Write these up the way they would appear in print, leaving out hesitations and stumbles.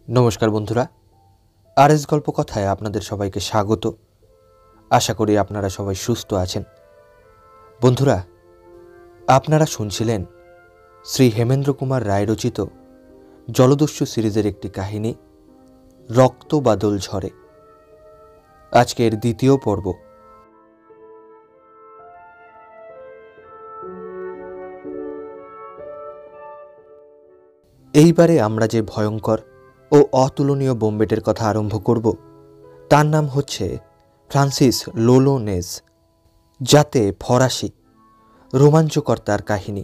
নমস্কার বন্ধুরা, আরএস গল্প কথায় আপনাদের সবাইকে স্বাগত। আশা করি আপনারা সবাই সুস্থ আছেন। বন্ধুরা, আপনারা শুনছিলেন শ্রী হেমেন্দ্র কুমার রায় রচিত জলদস্যু সিরিজের একটি কাহিনী রক্ত বাদল ঝরে। আজকের দ্বিতীয় পর্ব। এইবারে আমরা যে ভয়ঙ্কর ও অতুলনীয় বোম্বেটের কথা আরম্ভ করব তার নাম হচ্ছে ফ্রান্সিস লোলোনেজ, যাতে ফরাসি। রোমাঞ্চকর তার কাহিনী।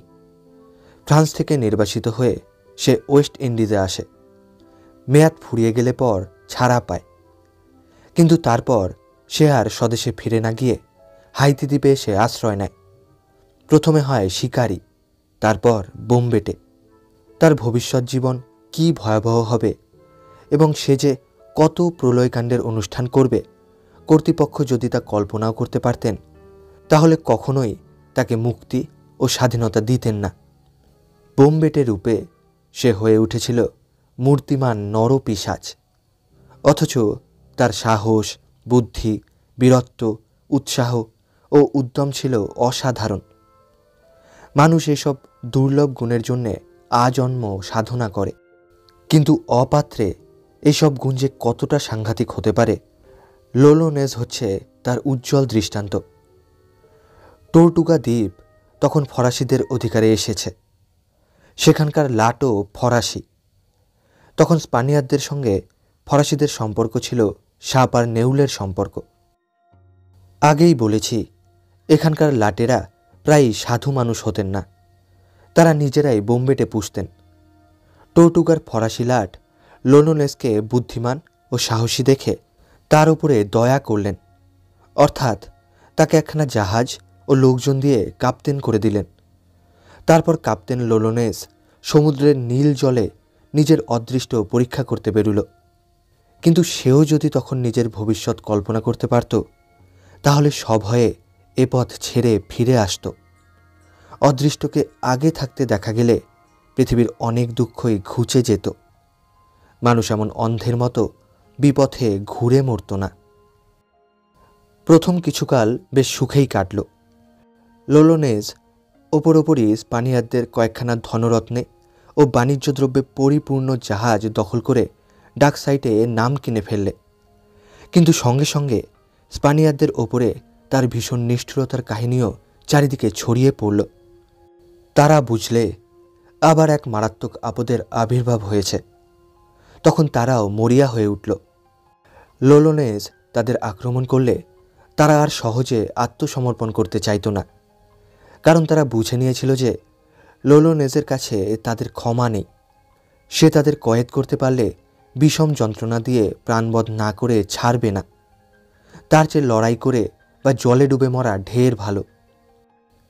ফ্রান্স থেকে নির্বাসিত হয়ে সে ওয়েস্ট ইন্ডিজে আসে। মেয়াদ ফুরিয়ে গেলে পর ছাড়া পায়, কিন্তু তারপর সে আর স্বদেশে ফিরে না গিয়ে হাইতি দ্বীপে এসে আশ্রয় নেয়। প্রথমে হয় শিকারি, তারপর বোম্বেটে। তার ভবিষ্যৎ জীবন কি ভয়াবহ হবে এবং সে যে কত প্রলয়কাণ্ডের অনুষ্ঠান করবে, কর্তৃপক্ষ যদি তা কল্পনাও করতে পারতেন তাহলে কখনোই তাকে মুক্তি ও স্বাধীনতা দিতেন না। বোম্বেটে রূপে সে হয়ে উঠেছিল মূর্তিমান নরপিশাচ, অথচ তার সাহস, বুদ্ধি, বীরত্ব, উৎসাহ ও উদ্যম ছিল অসাধারণ। মানুষ এসব দুর্লভ গুণের জন্যে আজন্ম সাধনা করে, কিন্তু অপাত্রে এসব গুণ যে কতটা সাংঘাতিক হতে পারে, লোলোনেজ হচ্ছে তার উজ্জ্বল দৃষ্টান্ত। টর্টুগা দ্বীপ তখন ফরাসিদের অধিকারে এসেছে। সেখানকার লাটো ফরাসি। তখন স্পানিয়ারদের সঙ্গে ফরাসিদের সম্পর্ক ছিল সাপ আর নেউলের সম্পর্ক। আগেই বলেছি, এখানকার লাটেরা প্রায় সাধু মানুষ হতেন না। তারা নিজেরাই বোম্বেটে পুষতেন। টর্টুগার ফরাসি লাট লোলোনেজকে বুদ্ধিমান ও সাহসী দেখে তার উপরে দয়া করলেন, অর্থাৎ তাকে একখানা জাহাজ ও লোকজন দিয়ে কাপ্তেন করে দিলেন। তারপর কাপ্তেন লোলোনেজ সমুদ্রের নীল জলে নিজের অদৃষ্ট পরীক্ষা করতে বেরুল। কিন্তু সেও যদি তখন নিজের ভবিষ্যৎ কল্পনা করতে পারত, তাহলে সভয়ে এ পথ ছেড়ে ফিরে আসত। অদৃষ্টকে আগে থাকতে দেখা গেলে পৃথিবীর অনেক দুঃখই ঘুচে যেত। মানুষ এমন অন্ধের মতো বিপথে ঘুরে মরত না। প্রথম কিছুকাল বেশ সুখেই কাটল। লোলোনেজ ওপরোপরি স্পানিয়ারদের কয়েকখানা ধনরত্নে ও বাণিজ্যদ্রব্যে পরিপূর্ণ জাহাজ দখল করে ডাক সাইটে নাম কিনে ফেললে। কিন্তু সঙ্গে সঙ্গে স্পানিয়ারদের ওপরে তার ভীষণ নিষ্ঠুরতার কাহিনীও চারিদিকে ছড়িয়ে পড়ল। তারা বুঝলে আবার এক মারাত্মক আপদের আবির্ভাব হয়েছে। তখন তারাও মরিয়া হয়ে উঠল। লোলোনেজ তাদের আক্রমণ করলে তারা আর সহজে আত্মসমর্পণ করতে চাইত না, কারণ তারা বুঝে নিয়েছিল যে লোলোনেজের কাছে তাদের ক্ষমা নেই। সে তাদের কয়েদ করতে পারলে বিষম যন্ত্রণা দিয়ে প্রাণবধ না করে ছাড়বে না। তার চেয়ে লড়াই করে বা জলে ডুবে মরা ঢের ভালো।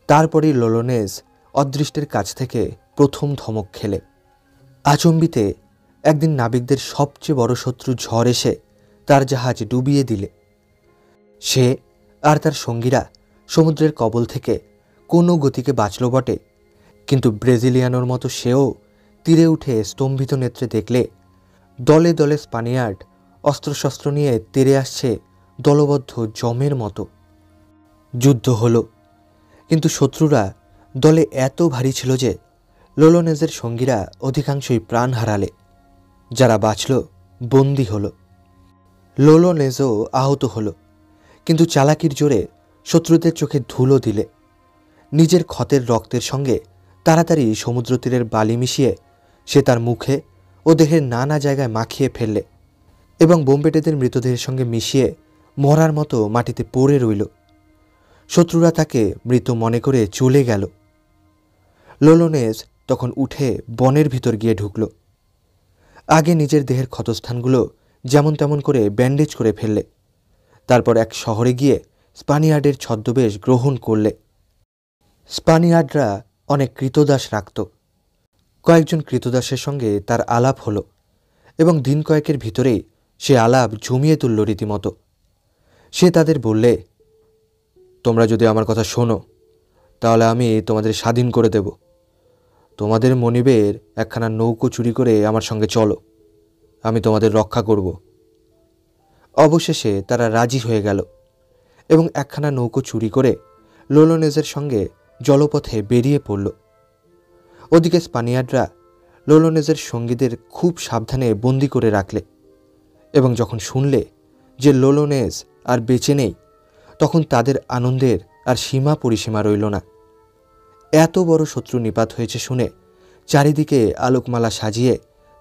তারপরই লোলোনেজ অদৃষ্টের কাছ থেকে প্রথম ধমক খেলে। আচম্বিতে একদিন নাবিকদের সবচেয়ে বড় শত্রু ঝড় এসে তার জাহাজ ডুবিয়ে দিলে। সে আর তার সঙ্গীরা সমুদ্রের কবল থেকে কোনো গতিকে বাঁচল বটে, কিন্তু ব্রেজিলিয়ানোর মতো সেও তীরে উঠে স্তম্ভিত নেত্রে দেখলে দলে দলে স্পানিয়ার্ড অস্ত্রশস্ত্র নিয়ে তেড়ে আসছে দলবদ্ধ জমের মতো। যুদ্ধ হলো, কিন্তু শত্রুরা দলে এত ভারী ছিল যে লোলোনেজের সঙ্গীরা অধিকাংশই প্রাণ হারালে। যারা বাঁচল বন্দী হল। লোলোনেজও আহত হল, কিন্তু চালাকির জোরে শত্রুদের চোখে ধুলো দিলে। নিজের ক্ষতের রক্তের সঙ্গে তাড়াতাড়ি সমুদ্র তীরের বালি মিশিয়ে সে তার মুখে ও দেহের নানা জায়গায় মাখিয়ে ফেললে এবং বোম্বেটেদের মৃতদেহের সঙ্গে মিশিয়ে মরার মতো মাটিতে পড়ে রইল। শত্রুরা তাকে মৃত মনে করে চলে গেল। লোলোনেজ তখন উঠে বনের ভিতর গিয়ে ঢুকল। আগে নিজের দেহের ক্ষতস্থানগুলো যেমন তেমন করে ব্যান্ডেজ করে ফেললে। তারপর এক শহরে গিয়ে স্পানিয়ার্ডের ছদ্মবেশ গ্রহণ করলে। স্পানিয়ার্ডরা অনেক কৃতদাস রাখত। কয়েকজন কৃতদাসের সঙ্গে তার আলাপ হলো এবং দিন কয়েকের ভিতরেই সে আলাপ জমিয়ে তুলল রীতিমতো। সে তাদের বললে, তোমরা যদি আমার কথা শোনো তাহলে আমি তোমাদের স্বাধীন করে দেব। তোমাদের মনিবের একখানা নৌকো চুরি করে আমার সঙ্গে চলো, আমি তোমাদের রক্ষা করব। অবশেষে তারা রাজি হয়ে গেল এবং একখানা নৌকো চুরি করে লোলোনেজের সঙ্গে জলপথে বেরিয়ে পড়ল। ওদিকে স্পানিয়ার্ডরা লোলোনেজের সঙ্গীদের খুব সাবধানে বন্দি করে রাখলে এবং যখন শুনলে যে লোলোনেজ আর বেঁচে নেই, তখন তাদের আনন্দের আর সীমা পরিসীমা রইল না। এত বড় শত্রু নিপাত হয়েছে শুনে চারিদিকে আলোকমালা সাজিয়ে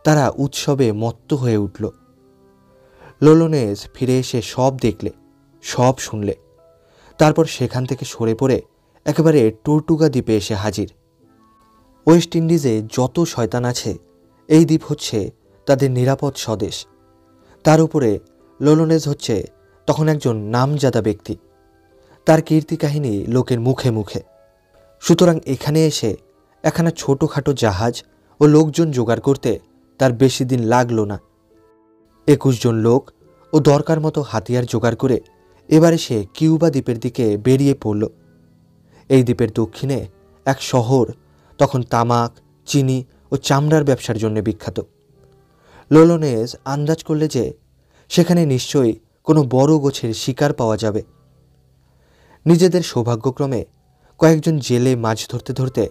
তারা উৎসবে মত্ত হয়ে উঠল। লোলোনেজ ফিরে এসে সব দেখলে, সব শুনলে। তারপর সেখান থেকে সরে পড়ে একেবারে টর্টুগা দ্বীপে এসে হাজির। ওয়েস্ট ইন্ডিজে যত শয়তান আছে, এই দ্বীপ হচ্ছে তাদের নিরাপদ স্বদেশ। তার উপরে লোলোনেজ হচ্ছে তখন একজন নামজাদা ব্যক্তি, তার কীর্তি কাহিনী লোকের মুখে মুখে। সুতরাং এখানে এসে একখানা ছোটোখাটো জাহাজ ও লোকজন জোগাড় করতে তার বেশি দিন লাগল না। 21 জন লোক ও দরকার মতো হাতিয়ার জোগাড় করে এবারে সে কিউবা দ্বীপের দিকে বেরিয়ে পড়ল। এই দ্বীপের দক্ষিণে এক শহর তখন তামাক, চিনি ও চামড়ার ব্যবসার জন্য বিখ্যাত। লোলোনেজ আন্দাজ করলে যে সেখানে নিশ্চয়ই কোনো বড় গোছের শিকার পাওয়া যাবে। নিজেদের সৌভাগ্যক্রমে কয়েকজন জেলে মাছ ধরতে ধরতে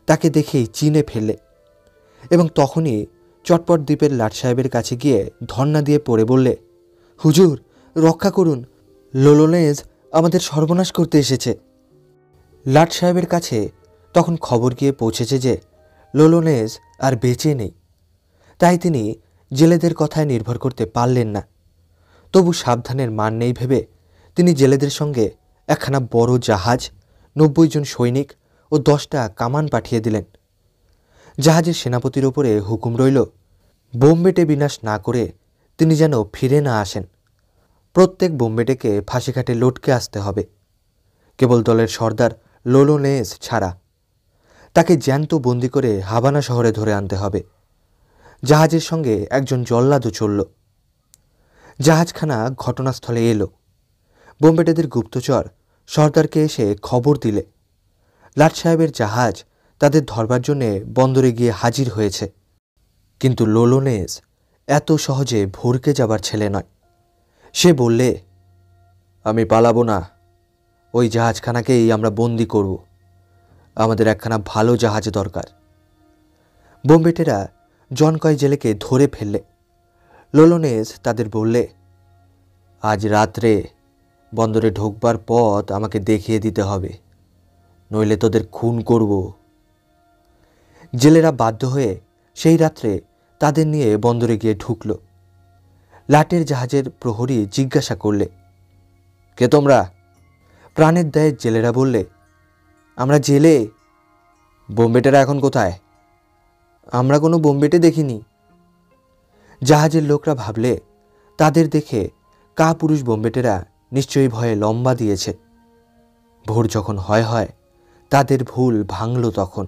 তাকে দেখেই চিনে ফেললে এবং তখনই চটপট দ্বীপের লাট সাহেবের কাছে গিয়ে ধর্ণা দিয়ে পড়ে বললে, হুজুর রক্ষা করুন, লোলোনেজ আমাদের সর্বনাশ করতে এসেছে। লাট সাহেবের কাছে তখন খবর গিয়ে পৌঁছেছে যে লোলোনেজ আর বেঁচে নেই। তাই তিনি জেলেদের কথায় নির্ভর করতে পারলেন না। তবু সাবধানের মান নেই ভেবে তিনি জেলেদের সঙ্গে একখানা বড় জাহাজ, 90 জন সৈনিক ও 10টা কামান পাঠিয়ে দিলেন। জাহাজের সেনাপতির ওপরে হুকুম রইল, বোমবেটে বিনাশ না করে তিনি যেন ফিরে না আসেন। প্রত্যেক বোমবেটেকে ফাঁসিঘাটে লটকে আসতে হবে, কেবল দলের সর্দার লোলোনেজ ছাড়া। তাকে জ্যান্ত বন্দি করে হাভানা শহরে ধরে আনতে হবে। জাহাজের সঙ্গে একজন জল্লাদও চলল। জাহাজখানা ঘটনাস্থলে এলো। বোমবেটেদের গুপ্তচর সর্দারকে এসে খবর দিলে লাট সাহেবের জাহাজ তাদের ধরবার জন্যে বন্দরে গিয়ে হাজির হয়েছে। কিন্তু লোলোনেজ এত সহজে ভরকে যাবার ছেলে নয়। সে বললে, আমি পালাবো না, ওই জাহাজখানাকেই আমরা বন্দি করব। আমাদের একখানা ভালো জাহাজ দরকার। বোমবেটেরা জন কয় জেলেকে ধরে ফেললে। লোলোনেজ তাদের বললে, আজ রাত্রে বন্দরে ঢোকবার পথ আমাকে দেখিয়ে দিতে হবে, নইলে তোদের খুন করব। জেলেরা বাধ্য হয়ে সেই রাত্রে তাদের নিয়ে বন্দরে গিয়ে ঢুকল। লাটের জাহাজের প্রহরী জিজ্ঞাসা করলে, কে তোমরা? প্রাণের দায়ে জেলেরা বললে, আমরা জেলে। বোমবেটেরা এখন কোথায়? আমরা কোনো বোমবেটে দেখিনি। জাহাজের লোকরা ভাবলে তাদের দেখে কাপুরুষ বোমবেটেরা নিশ্চয়ই ভয়ে লম্বা দিয়েছে। ভোর যখন হয় তাদের ভুল ভাঙল। তখন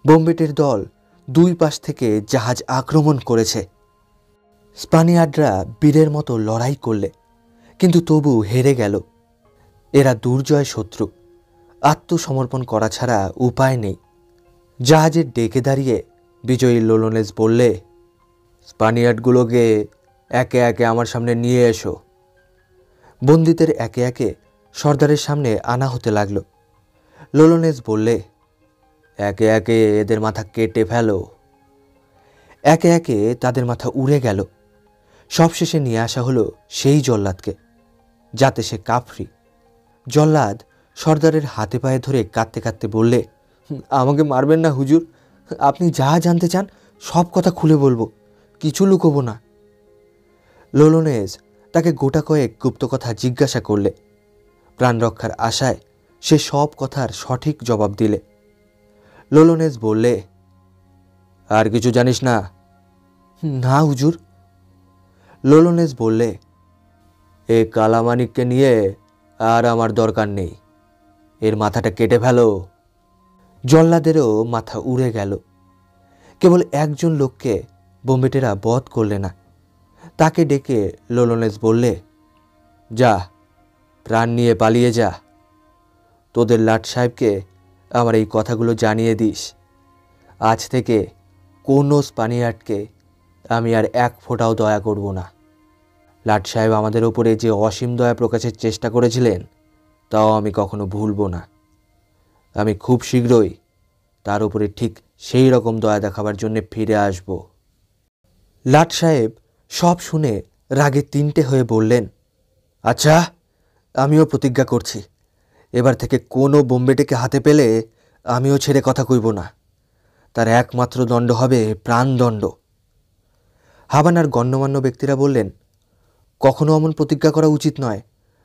বোমবেটের দল দুই পাশ থেকে জাহাজ আক্রমণ করেছে। স্পানিয়ার্ডরা বীরের মতো লড়াই করলে, কিন্তু তবু হেরে গেল। এরা দুর্জয় শত্রু, আত্মসমর্পণ করা ছাড়া উপায় নেই। জাহাজের ডেকে দাঁড়িয়ে বিজয়ী লোলোনেজ বললে, স্পানিয়ার্ডগুলোকে একে একে আমার সামনে নিয়ে এসো। বন্দীদের একে একে সর্দারের সামনে আনা হতে লাগলো। লোলোনেজ বললে, একে একে এদের মাথা কেটে ফেলো। একে একে তাদের মাথা উড়ে গেল। সবশেষে নিয়ে আসা হলো সেই জল্লাদকে, যাতে সে কাফরি। জল্লাদ সর্দারের হাতে পায়ে ধরে কাঁদতে কাঁদতে বললে, আমাকে মারবেন না হুজুর, আপনি যা জানতে চান সব কথা খুলে বলবো, কিছু লুকোবো না। লোলোনেজ তাকে গোটা কয়েক গুপ্ত কথা জিজ্ঞাসা করলে। প্রাণ রক্ষার আশায় সে সব কথার সঠিক জবাব দিলে। লোলোনেজ বললে, আর কিছু জানিস না? না হুজুর। লোলোনেজ বললে, এ কালামানিককে নিয়ে আর আমার দরকার নেই, এর মাথাটা কেটে ফেলো। জল্লাদেরও মাথা উড়ে গেল। কেবল একজন লোককে বোমবেটেরা বধ করলে না। তাকে ডেকে লোলোনেজ বললে, যা, প্রাণ নিয়ে পালিয়ে যা। তোদের লাট সাহেবকে আমার এই কথাগুলো জানিয়ে দিস। আজ থেকে কোনো স্পানিয়ার্ডকে আমি আর এক ফোঁটাও দয়া করব না। লাট সাহেব আমাদের ওপরে যে অসীম দয়া প্রকাশের চেষ্টা করেছিলেন তাও আমি কখনো ভুলব না। আমি খুব শীঘ্রই তার উপরে ঠিক সেই রকম দয়া দেখাবার জন্য ফিরে আসব। লাট সাহেব সব শুনে রাগে তিনটে হয়ে বললেন, আচ্ছা, আমিও প্রতিজ্ঞা করছি, এবার থেকে কোনো বোম্বেটেকে হাতে পেলে আমিও ছেড়ে কথা কইব না। তার একমাত্র দণ্ড হবে প্রাণদণ্ড। হাভানার গণ্যমান্য ব্যক্তিরা বললেন, কখনো অমন প্রতিজ্ঞা করা উচিত নয়,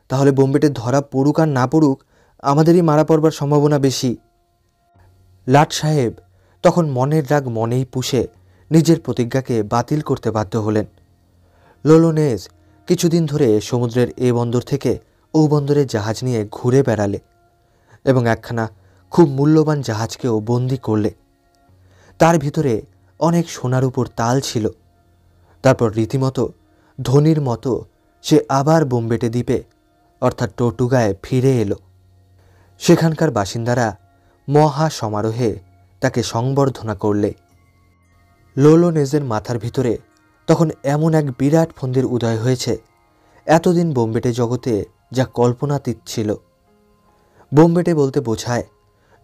তাহলে বোম্বেটে ধরা পড়ুক আর না পড়ুক আমাদেরই মারা পড়বার সম্ভাবনা বেশি। লাট সাহেব তখন মনের রাগ মনেই পুষে নিজের প্রতিজ্ঞাকে বাতিল করতে বাধ্য হলেন। লোলোনেজ কিছুদিন ধরে সমুদ্রের এ বন্দর থেকে ও বন্দরে জাহাজ নিয়ে ঘুরে বেড়ালে এবং একখানা খুব মূল্যবান জাহাজকেও বন্দি করলে। তার ভিতরে অনেক সোনার উপর তাল ছিল। তারপর রীতিমতো ধনির মতো সে আবার বোম্বেটে দ্বীপে অর্থাৎ টর্টুগায় ফিরে এলো। সেখানকার বাসিন্দারা মহা সমারোহে তাকে সংবর্ধনা করলে। লোলোনেজের মাথার ভিতরে তখন এমন এক বিরাট ফন্দির উদয় হয়েছে, এতদিন বোম্বেটে জগতে যা কল্পনাতীত ছিল। বোম্বেটে বলতে বোঝায়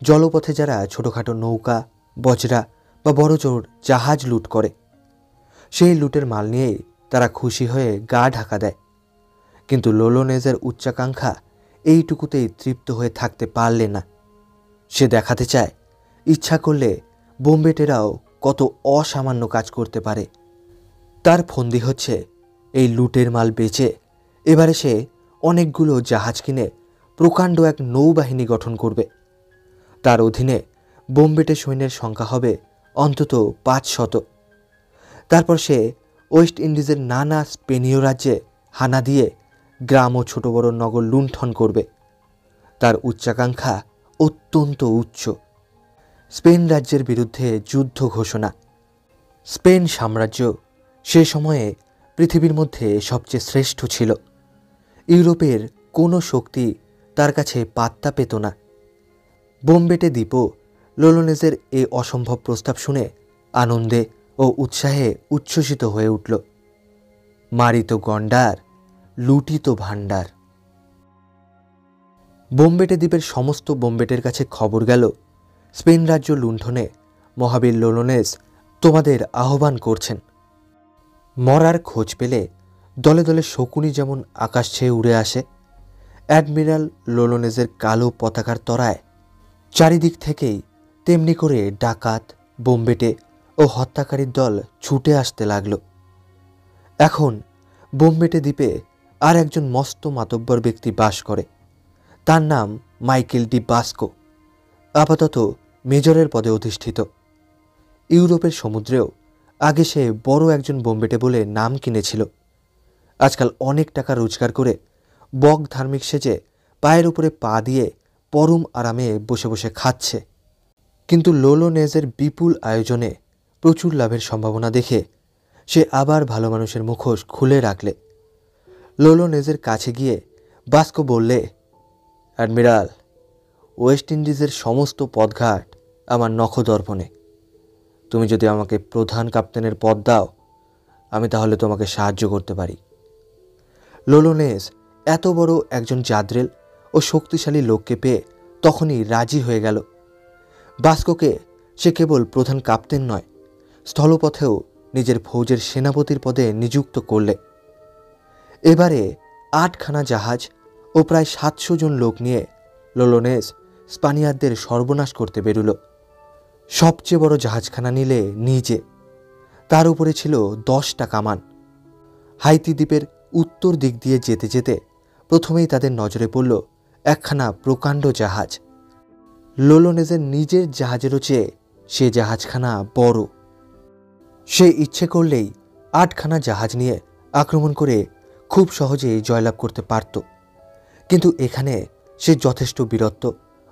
জলপথে যারা ছোটোখাটো নৌকা, বজরা বা বড়জোর জাহাজ লুট করে, সেই লুটের মাল নিয়েই তারা খুশি হয়ে গা ঢাকা দেয়। কিন্তু লোলোনেজের উচ্চাকাঙ্ক্ষা এইটুকুতেই তৃপ্ত হয়ে থাকতে পারলে না। সে দেখাতে চায় ইচ্ছা করলে বোম্বেটেরাও কত অসামান্য কাজ করতে পারে। তার ফন্দি হচ্ছে এই লুটের মাল বেচে এবারে সে অনেকগুলো জাহাজ কিনে প্রকাণ্ড এক নৌবাহিনী গঠন করবে। তার অধীনে বোম্বেটে সৈন্যের সংখ্যা হবে অন্তত 500। তারপর সে ওয়েস্ট ইন্ডিজের নানা স্পেনীয় রাজ্যে হানা দিয়ে গ্রাম ও ছোট বড় নগর লুণ্ঠন করবে। তার উচ্চাকাঙ্ক্ষা অত্যন্ত উচ্চ। স্পেন রাজ্যের বিরুদ্ধে যুদ্ধ ঘোষণা। স্পেন সাম্রাজ্য সে সময়ে পৃথিবীর মধ্যে সবচেয়ে শ্রেষ্ঠ ছিল। ইউরোপের কোনো শক্তি তার কাছে পাত্তা পেত না। বোম্বেটে দ্বীপও লোলোনেজের এ অসম্ভব প্রস্তাব শুনে আনন্দে ও উৎসাহে উচ্ছ্বসিত হয়ে উঠল। মারিত গন্ডার, লুটিত ভাণ্ডার। বোম্বেটে দ্বীপের সমস্ত বোম্বেটের কাছে খবর গেল, স্পেন রাজ্য লুণ্ঠনে মহাবীর লোলোনেজ তোমাদের আহ্বান করছেন। মরার খোঁজ পেলে দলে দলে শকুনি যেমন আকাশ ছেয়ে উড়ে আসে, অ্যাডমিরাল লোলোনেজের কালো পতাকার তরায় চারিদিক থেকেই তেমনি করে ডাকাত, বোম্বেটে ও হত্যাকারীর দল ছুটে আসতে লাগল। এখন বোম্বেটে দ্বীপে আর একজন মস্ত মাতব্বর ব্যক্তি বাস করে। তার নাম মাইকেল ডি বাস্কো, আপাতত মেজরের পদে অধিষ্ঠিত। ইউরোপের সমুদ্রেও আগে সে বড় একজন বোম্বেটে বলে নাম কিনেছিল। আজকাল অনেক টাকা রোজগার করে বক ধার্মিক সেজে পায়ের উপরে পা দিয়ে পরম আরামে বসে বসে খাচ্ছে। কিন্তু লোলোনেজের বিপুল আয়োজনে প্রচুর লাভের সম্ভাবনা দেখে সে আবার ভালো মানুষের মুখোশ খুলে রাখলে। লোলোনেজের কাছে গিয়ে বাস্কো বললে, অ্যাডমিরাল, ওয়েস্ট ইন্ডিজের সমস্ত পথঘাট আমার নখদর্পণে। তুমি যদি আমাকে প্রধান ক্যাপ্টেনের পদ দাও, আমি তাহলে তোমাকে সাহায্য করতে পারি। লোলোনেজ এত বড় একজন জাদ্রেল ও শক্তিশালী লোককে পেয়ে তখনই রাজি হয়ে গেল। বাস্কোকে সে কেবল প্রধান ক্যাপ্টেন নয়, স্থলপথেও নিজের ফৌজের সেনাপতির পদে নিযুক্ত করলে। এবারে 8খানা জাহাজ ও প্রায় 700 জন লোক নিয়ে লোলোনেজ স্পানিয়ারদের সর্বনাশ করতে বেরুল। সবচেয়ে বড় জাহাজখানা নিলে নিজে, তার উপরে ছিল 10টা কামান। হাইতি দ্বীপের উত্তর দিক দিয়ে যেতে যেতে প্রথমেই তাদের নজরে পড়ল একখানা প্রকাণ্ড জাহাজ। লোলোনেজের নিজের জাহাজেরও চেয়ে সে জাহাজখানা বড়। সে ইচ্ছে করলেই 8খানা জাহাজ নিয়ে আক্রমণ করে খুব সহজেই জয়লাভ করতে পারত। কিন্তু এখানে সে যথেষ্ট বীরত্ব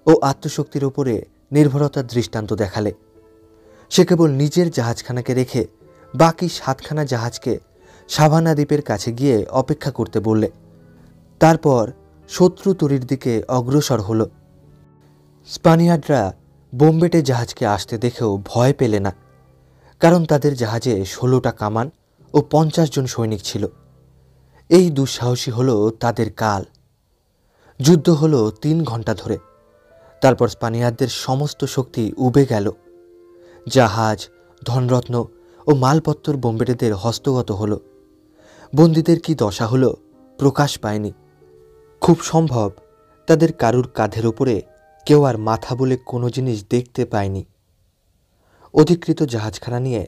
ও আত্মশক্তির উপরে নির্ভরতার দৃষ্টান্ত দেখালে। সে কেবল নিজের জাহাজখানাকে রেখে বাকি 7খানা জাহাজকে সাভানা দ্বীপের কাছে গিয়ে অপেক্ষা করতে বললে। তারপর শত্রু তরীর দিকে অগ্রসর হল। স্পানিয়ার্ডরা বোম্বেটে জাহাজকে আসতে দেখেও ভয় পেলে না, কারণ তাদের জাহাজে 16টা কামান ও 50 জন সৈনিক ছিল। এই দুঃসাহসী হলো তাদের কাল। যুদ্ধ হলো 3 ঘন্টা ধরে। তারপর স্পানিয়ারদের সমস্ত শক্তি উবে গেল। জাহাজ, ধনরত্ন ও মালপত্তর বোম্বেটেদের হস্তগত হলো। বন্দীদের কি দশা হলো প্রকাশ পায়নি। খুব সম্ভব তাদের কারুর কাঁধের ওপরে কেউ আর মাথা বলে কোনো জিনিস দেখতে পায়নি। অধিকৃত জাহাজখানা নিয়ে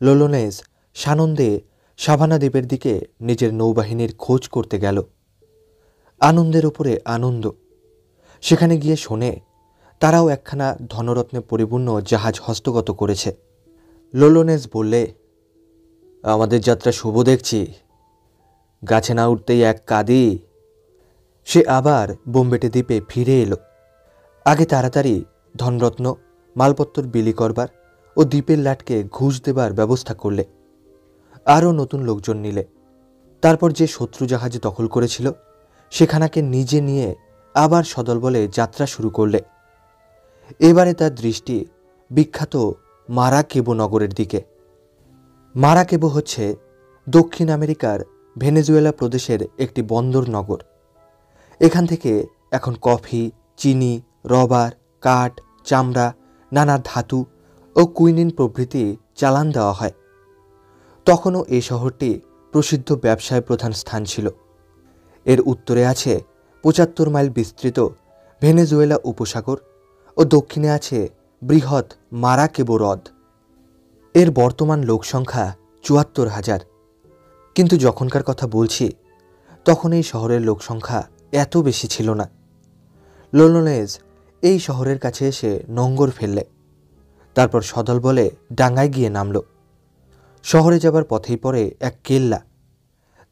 লোলোনেজ সানন্দে সাভানা দ্বীপের দিকে নিজের নৌবাহিনীর খোঁজ করতে গেল। আনন্দের ওপরে আনন্দ। সেখানে গিয়ে শোনে তারাও একখানা ধনরত্নে পরিপূর্ণ জাহাজ হস্তগত করেছে। লোলোনেজ বললে, আমাদের যাত্রা শুভ দেখছি। গাছে না উঠতেই এক কাঁদি। সে আবার বোম্বেটে দ্বীপে ফিরে এলো। আগে তাড়াতাড়ি ধনরত্ন মালপত্তর বিলি করবার ও দ্বীপের লাটকে ঘুষ দেবার ব্যবস্থা করলে। আরও নতুন লোকজন নিলে। তারপর যে শত্রু জাহাজ দখল করেছিল সেখানাকে নিজে নিয়ে আবার সদলবলে যাত্রা শুরু করলে। এবারে তার দৃষ্টি বিখ্যাত মারাকেবো নগরের দিকে। মারাকেবো হচ্ছে দক্ষিণ আমেরিকার ভেনেজুয়েলা প্রদেশের একটি বন্দর নগর। এখান থেকে এখন কফি, চিনি, রবার, কাঠ, চামড়া, নানা ধাতু ও কুইনিন প্রভৃতি চালান দেওয়া হয়। তখনও এই শহরটি প্রসিদ্ধ ব্যবসায় প্রধান স্থান ছিল। এর উত্তরে আছে 75 মাইল বিস্তৃত ভেনেজুয়েলা উপসাগর ও দক্ষিণে আছে বৃহৎ মারাকেবো হ্রদ। এর বর্তমান লোকসংখ্যা 74,000। কিন্তু যখনকার কথা বলছি তখন এই শহরের লোকসংখ্যা এত বেশি ছিল না। লোলোনেজ এই শহরের কাছে এসে নোঙ্গর ফেললে। তারপর সদল বলে ডাঙ্গায় গিয়ে নামল। শহরে যাবার পথেই পড়ে এক কেল্লা।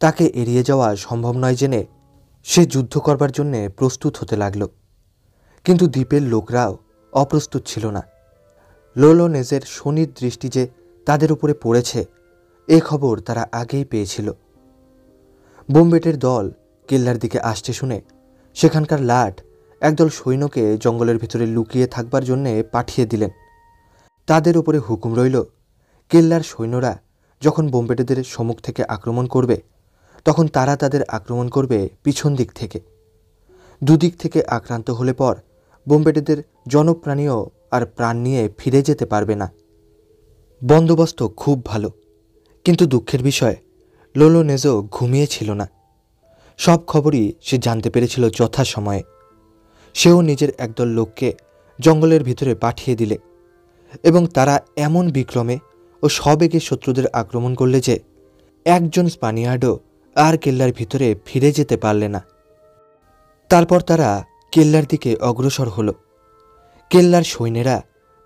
তাকে এড়িয়ে যাওয়া সম্ভব নয় জেনে সে যুদ্ধ করবার জন্যে প্রস্তুত হতে লাগল। কিন্তু দ্বীপের লোকরাও অপ্রস্তুত ছিল না। লোলোনেজের শনির দৃষ্টি যে তাদের উপরে পড়েছে এ খবর তারা আগেই পেয়েছিল। বোম্বেটের দল কেল্লার দিকে আসছে শুনে সেখানকার লাট একদল সৈন্যকে জঙ্গলের ভিতরে লুকিয়ে থাকবার জন্যে পাঠিয়ে দিলেন। তাদের উপরে হুকুম রইল, কেল্লার সৈন্যরা যখন বোম্বেটেদের সম্মুখ থেকে আক্রমণ করবে তখন তারা তাদের আক্রমণ করবে পিছন দিক থেকে। দুদিক থেকে আক্রান্ত হলে পর বোম্বেটেদের জনপ্রাণীও আর প্রাণ নিয়ে ফিরে যেতে পারবে না। বন্দোবস্ত খুব ভালো, কিন্তু দুঃখের বিষয় লোলোনেজও ঘুমিয়েছিল না। সব খবরই সে জানতে পেরেছিল যথাসময়ে। সেও নিজের একদল লোককে জঙ্গলের ভিতরে পাঠিয়ে দিলে এবং তারা এমন বিক্রমে ও সবেগে শত্রুদের আক্রমণ করলে যে একজন স্পানিয়ার্ডও আর কেল্লার ভিতরে ফিরে যেতে পারলে না। তারপর তারা কেল্লার দিকে অগ্রসর হল। কেল্লার সৈন্যেরা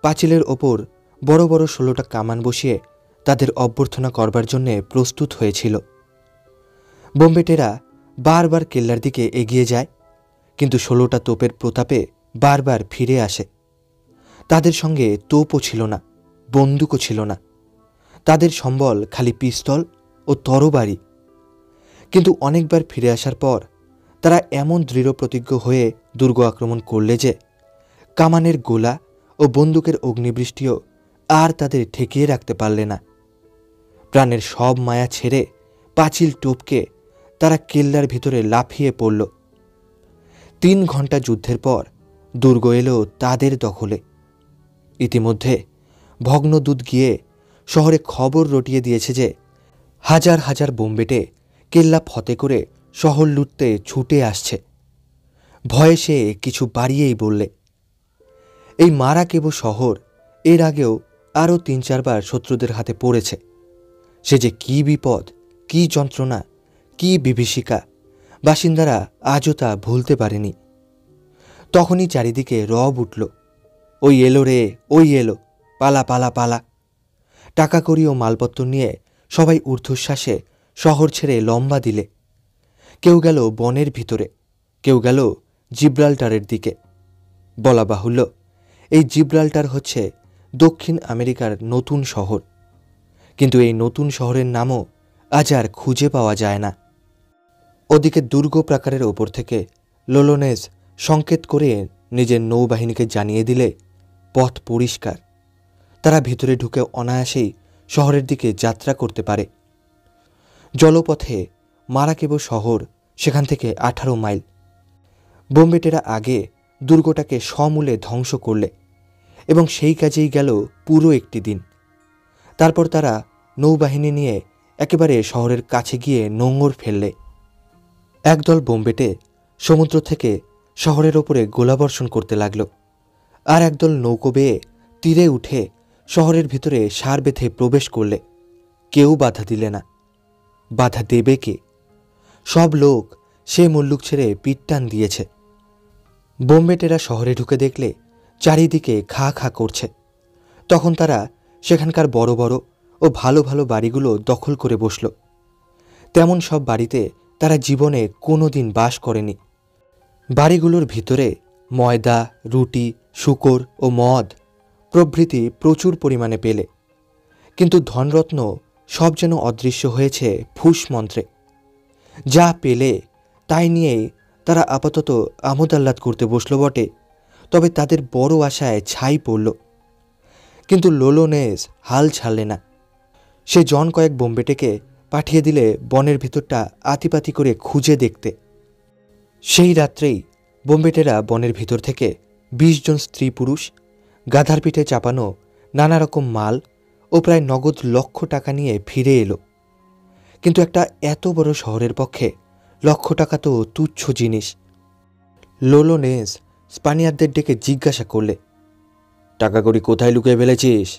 পাঁচিলের ওপর বড় বড় 16টা কামান বসিয়ে তাদের অভ্যর্থনা করবার জন্যে প্রস্তুত হয়েছিল। বোম্বেটেরা বারবার কেল্লার দিকে এগিয়ে যায়, কিন্তু 16টা তোপের প্রতাপে বারবার ফিরে আসে। তাদের সঙ্গে তোপও ছিল না, বন্দুকও ছিল না। তাদের সম্বল খালি পিস্তল ও তরবারি। কিন্তু অনেকবার ফিরে আসার পর তারা এমন দৃঢ় প্রতিজ্ঞ হয়ে দুর্গ আক্রমণ করলে যে কামানের গোলা ও বন্দুকের অগ্নিবৃষ্টিও আর তাদের ঠেকিয়ে রাখতে পারলে না। প্রাণের সব মায়া ছেড়ে পাঁচিল টপকে তারা কেল্লার ভিতরে লাফিয়ে পড়ল। 3 ঘন্টা যুদ্ধের পর দুর্গ এলো তাদের দখলে। ইতিমধ্যে ভগ্নদূত গিয়ে শহরে খবর রটিয়ে দিয়েছে যে হাজার হাজার বোম্বেটে কেল্লা ফতে করে শহর লুটতে ছুটে আসছে। ভয়ে সে কিছু বাড়িয়েই বললে। এই মারাকেবো শহর এর আগেও আরও 3-4 বার শত্রুদের হাতে পড়েছে। সে যে কী বিপদ, কী যন্ত্রণা, কী বিভীষিকা, বাসিন্দারা আজও তা ভুলতে পারেনি। তখনই চারিদিকে রব উঠল, ওই এলো রে, ওই এলো, পালা পালা পালা। টাকা কড়ি ও মালপত্র নিয়ে সবাই ঊর্ধ্বশ্বাসে শহর ছেড়ে লম্বা দিলে। কেউ গেল বনের ভিতরে, কেউ গেল জিব্রাল্টারের দিকে। বলা বাহুল্য, এই জিব্রাল্টার হচ্ছে দক্ষিণ আমেরিকার নতুন শহর, কিন্তু এই নতুন শহরের নামও আজ আর খুঁজে পাওয়া যায় না। ওদিকে দুর্গ প্রাকারের ওপর থেকে লোলোনেজ সংকেত করে নিজের নৌবাহিনীকে জানিয়ে দিলে পথ পরিষ্কার। তারা ভিতরে ঢুকে অনায়াসেই শহরের দিকে যাত্রা করতে পারে। জলপথে মারাকেবো শহর সেখান থেকে 18 মাইল। বোম্বেটেরা আগে দুর্গটাকে সমূলে ধ্বংস করলে এবং সেই কাজেই গেল পুরো একটি দিন। তারপর তারা নৌবাহিনী নিয়ে একেবারে শহরের কাছে গিয়ে নোঙর ফেললে। একদল বোম্বেটে সমুদ্র থেকে শহরের ওপরে গোলাবর্ষণ করতে লাগল, আর একদল নৌকো বেয়ে তীরে উঠে শহরের ভিতরে সার বেঁধে প্রবেশ করলে। কেউ বাধা দিলে না। বাধা দেবে কে? সব লোক সে মুল্লুক ছেড়ে পিঠ টান দিয়েছে। বোম্বেটেরা শহরে ঢুকে দেখলে চারিদিকে খা খা করছে। তখন তারা সেখানকার বড় বড় ও ভালো ভালো বাড়িগুলো দখল করে বসল। তেমন সব বাড়িতে তারা জীবনে কোনো দিন বাস করেনি। বাড়িগুলোর ভিতরে ময়দা, রুটি, শূকর ও মদ প্রভৃতি প্রচুর পরিমাণে পেলে, কিন্তু ধনরত্ন সব যেন অদৃশ্য হয়েছে ফুস মন্ত্রে। যা পেলে তাই নিয়েই তারা আপাতত আমোদ আহ্লাদ করতে বসল বটে, তবে তাদের বড় আশায় ছাই পড়ল। কিন্তু লোলোনেস হাল ছাড়লে না। সে জন কয়েক বোম্বেটেকে পাঠিয়ে দিলে বনের ভিতরটা আতিপাতি করে খুঁজে দেখতে। সেই রাত্রেই বোম্বেটেরা বনের ভিতর থেকে 20 জন স্ত্রী পুরুষ, গাধার পিঠে চাপানো নানা রকম মাল ও প্রায় নগদ লক্ষ টাকা নিয়ে ফিরে এলো। কিন্তু একটা এত বড় শহরের পক্ষে লক্ষ টাকা তো তুচ্ছ জিনিস। লোলোনেস স্পানিয়ারদের ডেকে জিজ্ঞাসা করলে, টাকা কড়ি কোথায় লুকিয়ে ফেলেছিস?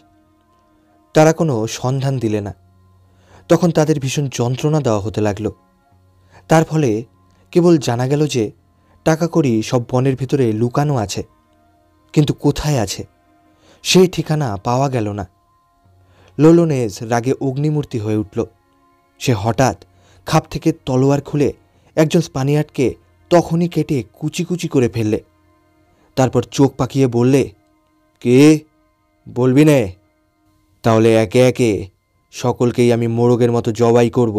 তারা কোনো সন্ধান দিলে না। তখন তাদের ভীষণ যন্ত্রণা দেওয়া হতে লাগল। তার ফলে কেবল জানা গেল যে টাকা কড়ি সব বনের ভিতরে লুকানো আছে, কিন্তু কোথায় আছে সেই ঠিকানা পাওয়া গেল না। লোলোনেস রাগে অগ্নিমূর্তি হয়ে উঠল। সে হঠাৎ খাপ থেকে তলোয়ার খুলে একজন স্পানিয়ার্ডকে তখনই কেটে কুচি কুচি করে ফেললে। তারপর চোখ পাকিয়ে বললে, কে? বলবি নে, তাহলে একে একে সকলকেই আমি মোরগের মতো জবাই করব।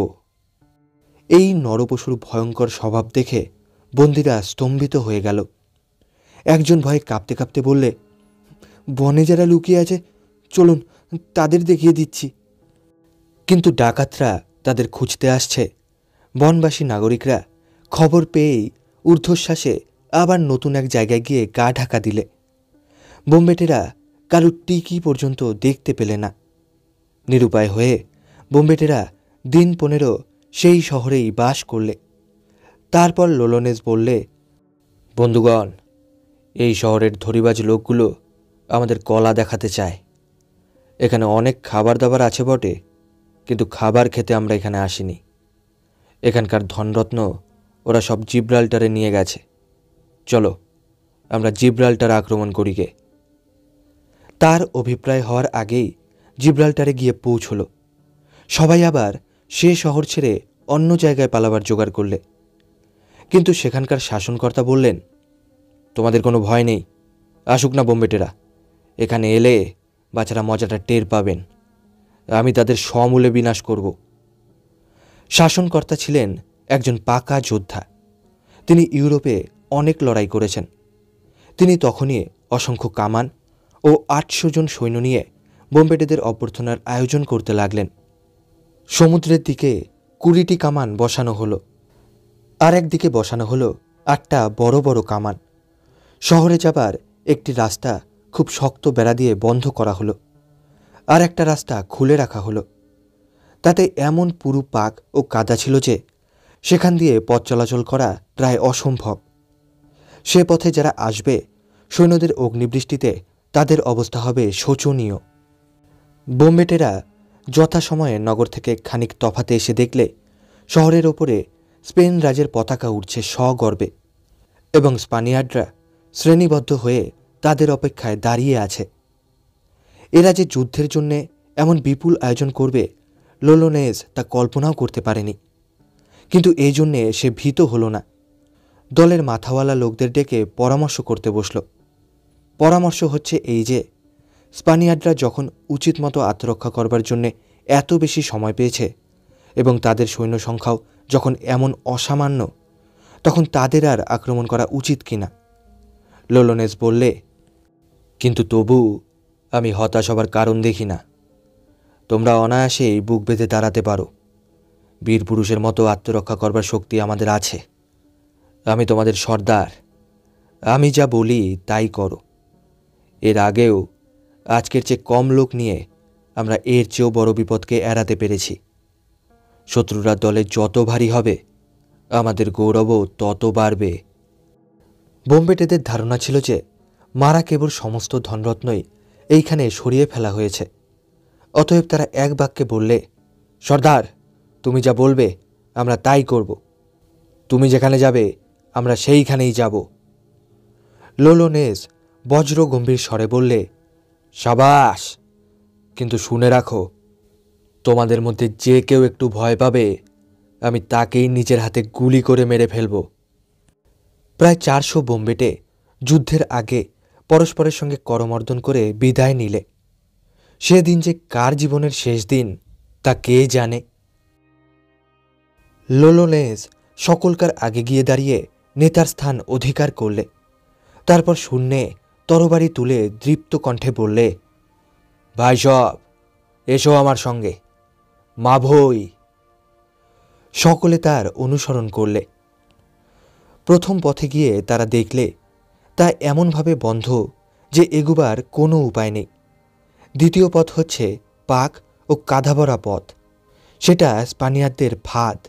এই নরপশুর ভয়ঙ্কর স্বভাব দেখে বন্দীরা স্তম্ভিত হয়ে গেল। একজন ভয়ে কাঁপতে কাঁপতে বললে, বনে যারা লুকিয়ে আছে, চলুন তাদের দেখিয়ে দিচ্ছি। কিন্তু ডাকাতরা তাদের খুঁজতে আসছে। বনবাসী নাগরিকরা খবর পেয়েই ঊর্ধ্বশ্বাসে আবার নতুন এক জায়গায় গিয়ে গা ঢাকা দিলে। বোম্বেটেরা কারুর টিকি পর্যন্ত দেখতে পেলে না। নিরুপায় হয়ে বোম্বেটেরা দিন 15 সেই শহরেই বাস করলে। তারপর লোলোনেস বললে, বন্ধুগণ, এই শহরের ধরিবাজ লোকগুলো আমাদের কলা দেখাতে চায়। এখানে অনেক খাবার দাবার আছে বটে, কিন্তু খাবার খেতে আমরা এখানে আসিনি। এখানকার ধনরত্ন ওরা সব জিব্রাল্টারে নিয়ে গেছে। চলো আমরা জিব্রাল্টার আক্রমণ করি গে। তার অভিপ্রায় হওয়ার আগেই জিব্রাল্টারে গিয়ে পৌঁছল। সবাই আবার সে শহর ছেড়ে অন্য জায়গায় পালাবার জোগাড় করলে। কিন্তু সেখানকার শাসনকর্তা বললেন, তোমাদের কোনো ভয় নেই, আসুক না বোম্বেটেরা। এখানে এলে বাচ্চারা মজাটা টের পাবেন। আমি তাদের সমূলে বিনাশ করব। শাসনকর্তা ছিলেন একজন পাকা যোদ্ধা। তিনি ইউরোপে অনেক লড়াই করেছেন। তিনি তখনই অসংখ্য কামান ও 800 জন সৈন্য নিয়ে বোম্বেটেদের অভ্যর্থনার আয়োজন করতে লাগলেন। সমুদ্রের দিকে 20টি কামান বসানো হলো, আর একদিকে বসানো হলো 8টা বড় বড় কামান। শহরে যাবার একটি রাস্তা খুব শক্ত বেড়া দিয়ে বন্ধ করা হলো, আর একটা রাস্তা খুলে রাখা হলো। তাতে এমন পুরু পাক ও কাদা ছিল যে সেখান দিয়ে পথ চলাচল করা প্রায় অসম্ভব। সে পথে যারা আসবে, সৈন্যদের অগ্নিবৃষ্টিতে তাদের অবস্থা হবে শোচনীয়। বোম্বেটেরা যথাসময়ে নগর থেকে খানিক তফাতে এসে দেখলে শহরের ওপরে স্পেন রাজের পতাকা উঠছে সগর্বে, এবং স্পানিয়ার্ডরা শ্রেণীবদ্ধ হয়ে তাদের অপেক্ষায় দাঁড়িয়ে আছে। এরা যে যুদ্ধের জন্যে এমন বিপুল আয়োজন করবে, লোলোনেস তা কল্পনাও করতে পারেনি। কিন্তু এই জন্যে সে ভীত হল না। দলের মাথাওয়ালা লোকদের ডেকে পরামর্শ করতে বসল। পরামর্শ হচ্ছে এই যে, স্পানিয়ার্ডরা যখন উচিত মতো আত্মরক্ষা করবার জন্যে এত বেশি সময় পেয়েছে এবং তাদের সৈন্য সংখ্যাও যখন এমন অসামান্য, তখন তাদের আর আক্রমণ করা উচিত কিনা। লোলোনেস বললে, কিন্তু তবু আমি হতাশ হবার কারণ দেখি না। তোমরা অনায়াসেই বুক বেঁধে দাঁড়াতে পারো। বীর পুরুষের মতো আত্মরক্ষা করবার শক্তি আমাদের আছে। আমি তোমাদের সর্দার। আমি যা বলি তাই করো। এর আগেও আজকের চেয়ে কম লোক নিয়ে আমরা এর চেয়েও বড় বিপদকে এড়াতে পেরেছি। শত্রুরা দলে যত ভারী হবে, আমাদের গৌরবও তত বাড়বে। বোম্বেটেদের ধারণা ছিল যে মারা কেবল সমস্ত ধনরত্নই এইখানে সরিয়ে ফেলা হয়েছে। অতএব তারা এক বাক্যে বললে, সর্দার, তুমি যা বলবে আমরা তাই করব। তুমি যেখানে যাবে আমরা সেইখানেই যাব। লোলোনেজ বজ্র গম্ভীর স্বরে বললে, সাবাস, কিন্তু শুনে রাখো, তোমাদের মধ্যে যে কেউ একটু ভয় পাবে, আমি তাকেই নিজের হাতে গুলি করে মেরে ফেলব। প্রায় 400 বোম্বেটে যুদ্ধের আগে পরস্পরের সঙ্গে করমর্দন করে বিদায় নিলে। সেদিন যে কার জীবনের শেষ দিন তা কে জানে। লোলোনেজ সকলকার আগে গিয়ে দাঁড়িয়ে নেতার স্থান অধিকার করলে। তারপর শূন্যে তরবারি তুলে দৃপ্ত কণ্ঠে বললে, ভাই সব, এসো আমার সঙ্গে, মাভৈ। সকলে তার অনুসরণ করলে। প্রথম পথে গিয়ে তারা দেখলে তা এমনভাবে বন্ধ যে এগুবার কোনো উপায় নেই। দ্বিতীয় পথ হচ্ছে পাক ও কাঁধাভরা পথ। সেটা স্পানিয়ারদের ফাঁদ।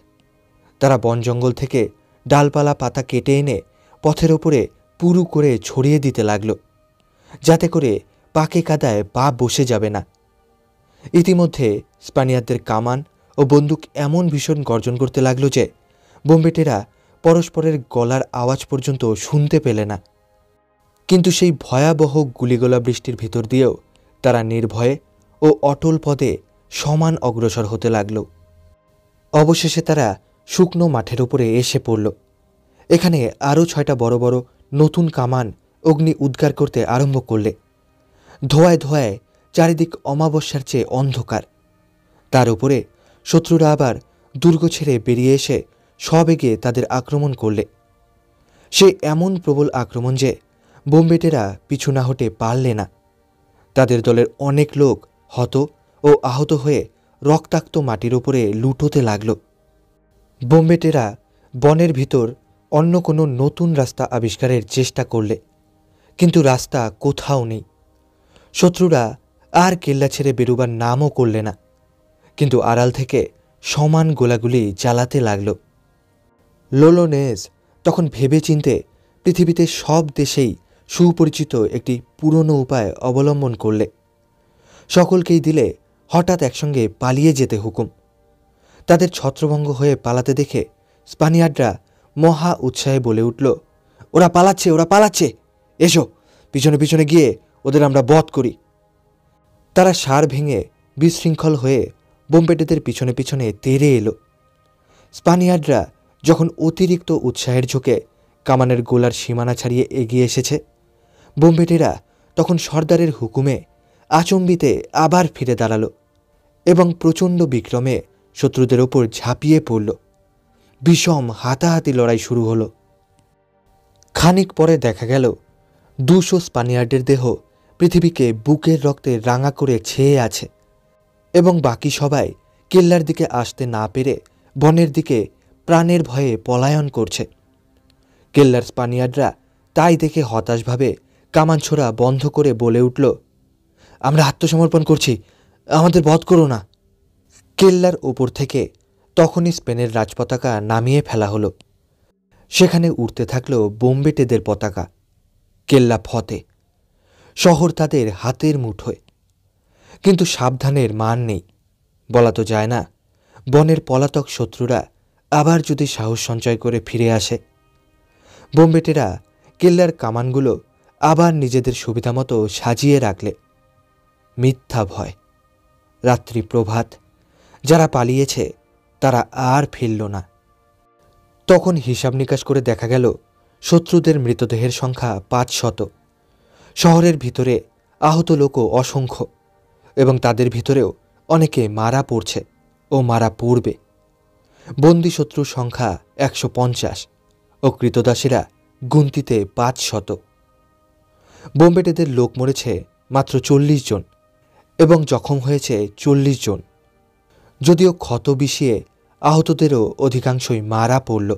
তারা বন জঙ্গল থেকে ডালপালা পাতা কেটে এনে পথের ওপরে পুরু করে ছড়িয়ে দিতে লাগল, যাতে করে পাকে কাদায় পা বসে যাবে না। ইতিমধ্যে স্পানিয়ারদের কামান ও বন্দুক এমন ভীষণ গর্জন করতে লাগল যে বোম্বেটেরা পরস্পরের গলার আওয়াজ পর্যন্ত শুনতে পেলে না। কিন্তু সেই ভয়াবহ গুলিগোলা বৃষ্টির ভিতর দিয়েও তারা নির্ভয়ে ও অটল পদে সমান অগ্রসর হতে লাগল। অবশেষে তারা শুকনো মাঠের উপরে এসে পড়ল। এখানে আরও 6টা বড় বড় নতুন কামান অগ্নি উদ্গার করতে আরম্ভ করলে। ধোঁয়ায় ধোঁয়ায় চারিদিক অমাবস্যার চেয়ে অন্ধকার। তার উপরে শত্রুরা আবার দুর্গ ছেড়ে বেরিয়ে এসে সবেগে তাদের আক্রমণ করলে। সে এমন প্রবল আক্রমণ যে বোম্বেটেরা পিছু না হটে পারলে না। তাদের দলের অনেক লোক হত ও আহত হয়ে রক্তাক্ত মাটির উপরে লুটোতে লাগল। বোম্বেটেরা বনের ভিতর অন্য কোনো নতুন রাস্তা আবিষ্কারের চেষ্টা করলে, কিন্তু রাস্তা কোথাও নেই। শত্রুরা আর কেল্লা ছেড়ে বেরুবার নামও করলে না, কিন্তু আড়াল থেকে সমান গোলাগুলি চালাতে লাগল। লোলোনেজ তখন ভেবে চিনতে পৃথিবীতে সব দেশেই সুপরিচিত একটি পুরনো উপায় অবলম্বন করলে। সকলকেই দিলে হঠাৎ একসঙ্গে পালিয়ে যেতে হুকুম। তাদের ছত্রভঙ্গ হয়ে পালাতে দেখে স্পানিয়ার্ডরা মহা উৎসাহে বলে উঠল, ওরা পালাচ্ছে, ওরা পালাচ্ছে, এসো পিছনে পিছনে গিয়ে ওদের আমরা বধ করি। তারা সার ভেঙে বিশৃঙ্খল হয়ে বোম্বেটেদের পিছনে পিছনে তেড়ে এলো। স্পানিয়ার্ডরা যখন অতিরিক্ত উৎসাহের ঝোঁকে কামানের গোলার সীমানা ছাড়িয়ে এগিয়ে এসেছে, বোম্বেটেরা তখন সর্দারের হুকুমে আচম্বিতে আবার ফিরে দাঁড়াল এবং প্রচণ্ড বিক্রমে শত্রুদের ওপর ঝাঁপিয়ে পড়ল। বিষম হাতাহাতি লড়াই শুরু হলো। খানিক পরে দেখা গেল 200 স্পানিয়ার্ডের দেহ পৃথিবীকে বুকের রক্তে রাঙা করে ছেয়ে আছে এবং বাকি সবাই কেল্লার দিকে আসতে না পেরে বনের দিকে প্রাণের ভয়ে পলায়ন করছে। কেল্লার স্পানিয়ার্ডরা তাই দেখে হতাশভাবে কামান ছোড়া বন্ধ করে বলে উঠল, আমরা আত্মসমর্পণ করছি, আমাদের বধ করো না। কেল্লার ওপর থেকে তখনই স্পেনের রাজপতাকা নামিয়ে ফেলা হলো। সেখানে উড়তে থাকল বোম্বেটেদের পতাকা। কেল্লা ফতে, শহর তাদের হাতের মুঠোয়। কিন্তু সাবধানের মান নেই। বলা তো যায় না, বনের পলাতক শত্রুরা আবার যদি সাহস সঞ্চয় করে ফিরে আসে। বোম্বেটেরা কেল্লার কামানগুলো আবার নিজেদের সুবিধামতো সাজিয়ে রাখলে। মিথ্যা ভয়। রাত্রি প্রভাত। যারা পালিয়েছে তারা আর ফিরল না। তখন হিসাব নিকাশ করে দেখা গেল শত্রুদের মৃতদেহের সংখ্যা 500। শহরের ভিতরে আহত লোকও অসংখ্য, এবং তাদের ভিতরেও অনেকে মারা পড়ছে ও মারা পড়বে। বন্দী শত্রুর সংখ্যা 150 ও কৃতদাসীরা গুনতিতে 500। বোম্বেটেদের লোক মরেছে মাত্র 40 জন, এবং জখম হয়েছে 40 জন। যদিও ক্ষত বিষিয়ে আহতদেরও অধিকাংশই মারা পড়ল।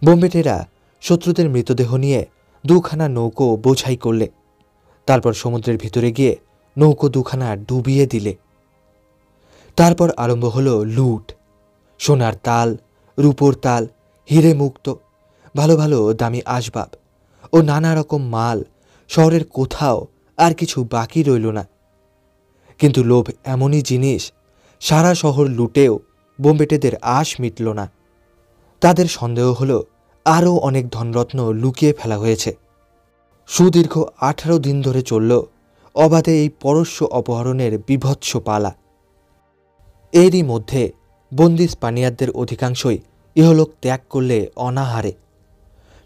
বোম্বেটেরা শত্রুদের মৃতদেহ নিয়ে 2খানা নৌকো বোঝাই করলে, তারপর সমুদ্রের ভিতরে গিয়ে নৌকো 2খানা ডুবিয়ে দিলে। তারপর আরম্ভ হলো লুট। সোনার তাল, রূপোর তাল, হিরে মুক্ত, ভালো ভালো দামি আসবাব ও নানা রকম মাল শহরের কোথাও আর কিছু বাকি রইল না। কিন্তু লোভ এমনই জিনিস, সারা শহর লুটেও বোম্বেটেদের আশ মিটল না। তাদের সন্দেহ হলো আরও অনেক ধনরত্ন লুকিয়ে ফেলা হয়েছে। সুদীর্ঘ 18 দিন ধরে চলল অবাধে এই পরশ্য অপহরণের বিভৎস পালা। এরই মধ্যে বন্দি স্পানিয়ারদের অধিকাংশই ইহলোক ত্যাগ করলে অনাহারে।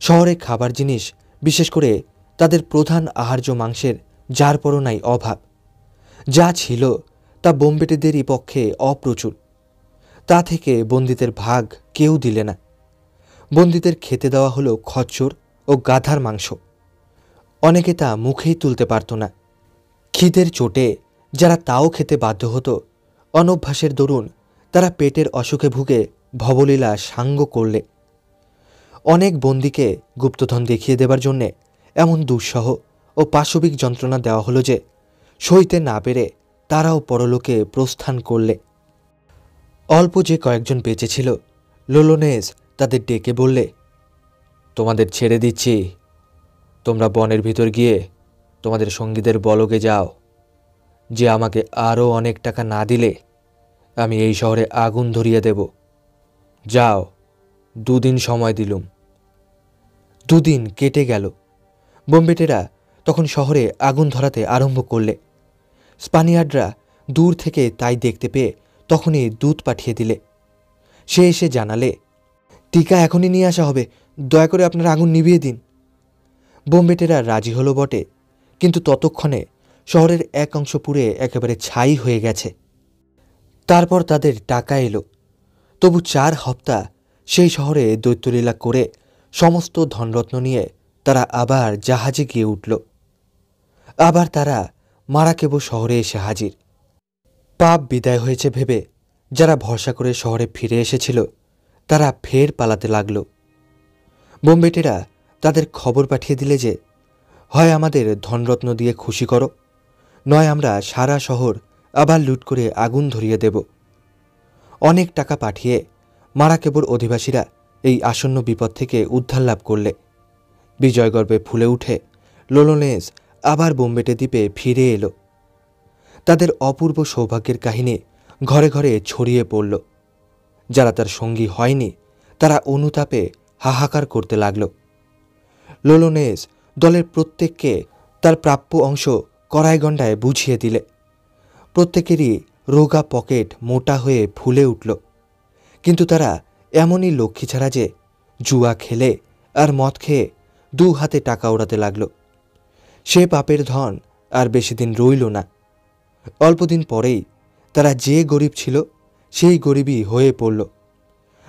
শহরে খাবার জিনিস, বিশেষ করে তাদের প্রধান আহার্য মাংসের যার পরও নাই অভাব। যা ছিল তা বোম্বেটেদেরই পক্ষে অপ্রচুর। তা থেকে বন্দীদের ভাগ কেউ দিলে না। বন্দীদের খেতে দেওয়া হলো খচ্চর ও গাধার মাংস। অনেকে তা মুখেই তুলতে পারত না। খিদের চোটে যারা তাও খেতে বাধ্য হতো, অনভ্যাসের দরুন তারা পেটের অসুখে ভুগে ভবলীলা সাঙ্গ করলে। অনেক বন্দীকে গুপ্তধন দেখিয়ে দেবার জন্যে এমন দুঃসহ ও পাশবিক যন্ত্রণা দেওয়া হলো যে সইতে না পেরে তারাও পরলোকে প্রস্থান করলে। অল্প যে কয়েকজন বেঁচে ছিল, লোলোনেজ তাদের ডেকে বললে, তোমাদের ছেড়ে দিচ্ছি, তোমরা বনের ভিতর গিয়ে তোমাদের সঙ্গীদের বলগে যাও যে আমাকে আরও অনেক টাকা না দিলে আমি এই শহরে আগুন ধরিয়ে দেব। যাও, 2 দিন সময় দিলুম। 2 দিন কেটে গেল। বোম্বেটেরা তখন শহরে আগুন ধরাতে আরম্ভ করলে। স্পানিয়ার্ডরা দূর থেকে তাই দেখতে পেয়ে তখনই দূত পাঠিয়ে দিলে। সে এসে জানালে, টিকা এখনই নিয়ে আসা হবে, দয়া করে আপনারা আগুন নিভিয়ে দিন। বোম্বেটেরা রাজি হলো বটে, কিন্তু ততক্ষণে শহরের এক অংশ পুড়ে একেবারে ছাই হয়ে গেছে। তারপর তাদের টাকা এলো। তবু 4 হপ্তা সেই শহরে দৈত্যলীলা করে সমস্ত ধনরত্ন নিয়ে তারা আবার জাহাজে গিয়ে উঠল। আবার তারা মারাকেবো শহরে এসে হাজির। পাপ বিদায় হয়েছে ভেবে যারা ভরসা করে শহরে ফিরে এসেছিল তারা ফের পালাতে লাগল। বোম্বেটেরা তাদের খবর পাঠিয়ে দিলে যে হয় আমাদের ধনরত্ন দিয়ে খুশি করো, নয় আমরা সারা শহর আবার লুট করে আগুন ধরিয়ে দেব। অনেক টাকা পাঠিয়ে মারাকেবোর অধিবাসীরা এই আসন্ন বিপদ থেকে উদ্ধার লাভ করলে। বিজয়গর্বে ফুলে উঠে লোলোনেজ আবার বোম্বেটে দ্বীপে ফিরে এলো। তাদের অপূর্ব সৌভাগ্যের কাহিনী ঘরে ঘরে ছড়িয়ে পড়ল। যারা তার সঙ্গী হয়নি তারা অনুতাপে হাহাকার করতে লাগল। লোলোনেজ দলের প্রত্যেককে তার প্রাপ্য অংশ কড়াইগণ্ডায় বুঝিয়ে দিলে। প্রত্যেকেরই রোগা পকেট মোটা হয়ে ফুলে উঠল। কিন্তু তারা এমনই লক্ষ্মী ছাড়া যে জুয়া খেলে আর মদ খেয়ে 2 হাতে টাকা ওড়াতে লাগল। সে পাপের ধন আর বেশি দিন রইল না। অল্পদিন পরেই তারা যে গরিব ছিল সেই গরিবই হয়ে পড়ল।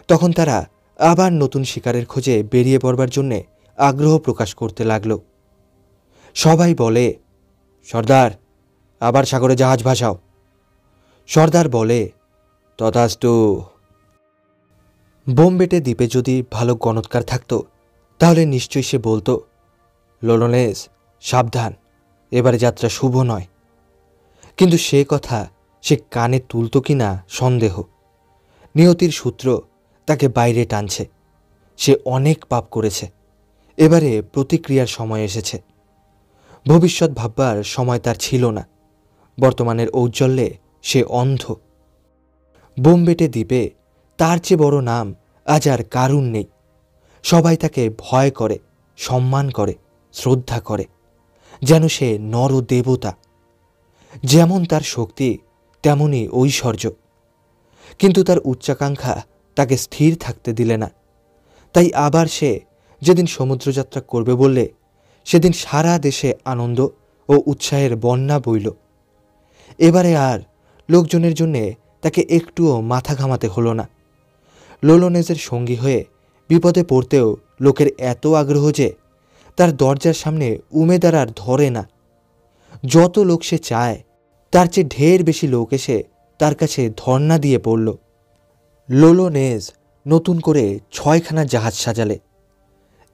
তখন তারা আবার নতুন শিকারের খোঁজে বেরিয়ে পড়বার জন্যে আগ্রহ প্রকাশ করতে লাগল। সবাই বলে, সর্দার, আবার সাগরে জাহাজ ভাসাও। সর্দার বলে, তথাস্তু। বোম্বেটে দ্বীপে যদি ভালো গণৎকার থাকত তাহলে নিশ্চয়ই সে বলতো, লোলোনেজ, সাবধান, এবারে যাত্রা শুভ নয়। কিন্তু সে কথা সে কানে তুলত কি না সন্দেহ। নিয়তির সূত্র তাকে বাইরে টানছে। সে অনেক পাপ করেছে, এবারে প্রতিক্রিয়ার সময় এসেছে। ভবিষ্যৎ ভাববার সময় তার ছিল না। বর্তমানের ঔজ্জ্বল্যে সে অন্ধ। বোম্বেটে দ্বীপে তার চেয়ে বড় নাম আজ আর কারুর নেই। সবাই তাকে ভয় করে, সম্মান করে, শ্রদ্ধা করে, যেন সে নর দেবতা। যেমন তার শক্তি তেমনই ঐশ্বর্য। কিন্তু তার উচ্চাকাঙ্ক্ষা তাকে স্থির থাকতে দিলে না। তাই আবার সে যেদিন সমুদ্রযাত্রা করবে বললে সেদিন সারা দেশে আনন্দ ও উৎসাহের বন্যা বইল। এবারে আর লোকজনের জন্যে তাকে একটুও মাথা ঘামাতে হলো না। লোলোনেজের সঙ্গী হয়ে বিপদে পড়তেও লোকের এত আগ্রহ যে তার দরজার সামনে উমেদার আর ধরে না। যত লোক সে চায় তার চেয়ে ঢের বেশি লোক এসে তার কাছে ধর্ণা দিয়ে পড়ল। লোলোনেজ নতুন করে 6খানা জাহাজ সাজালে।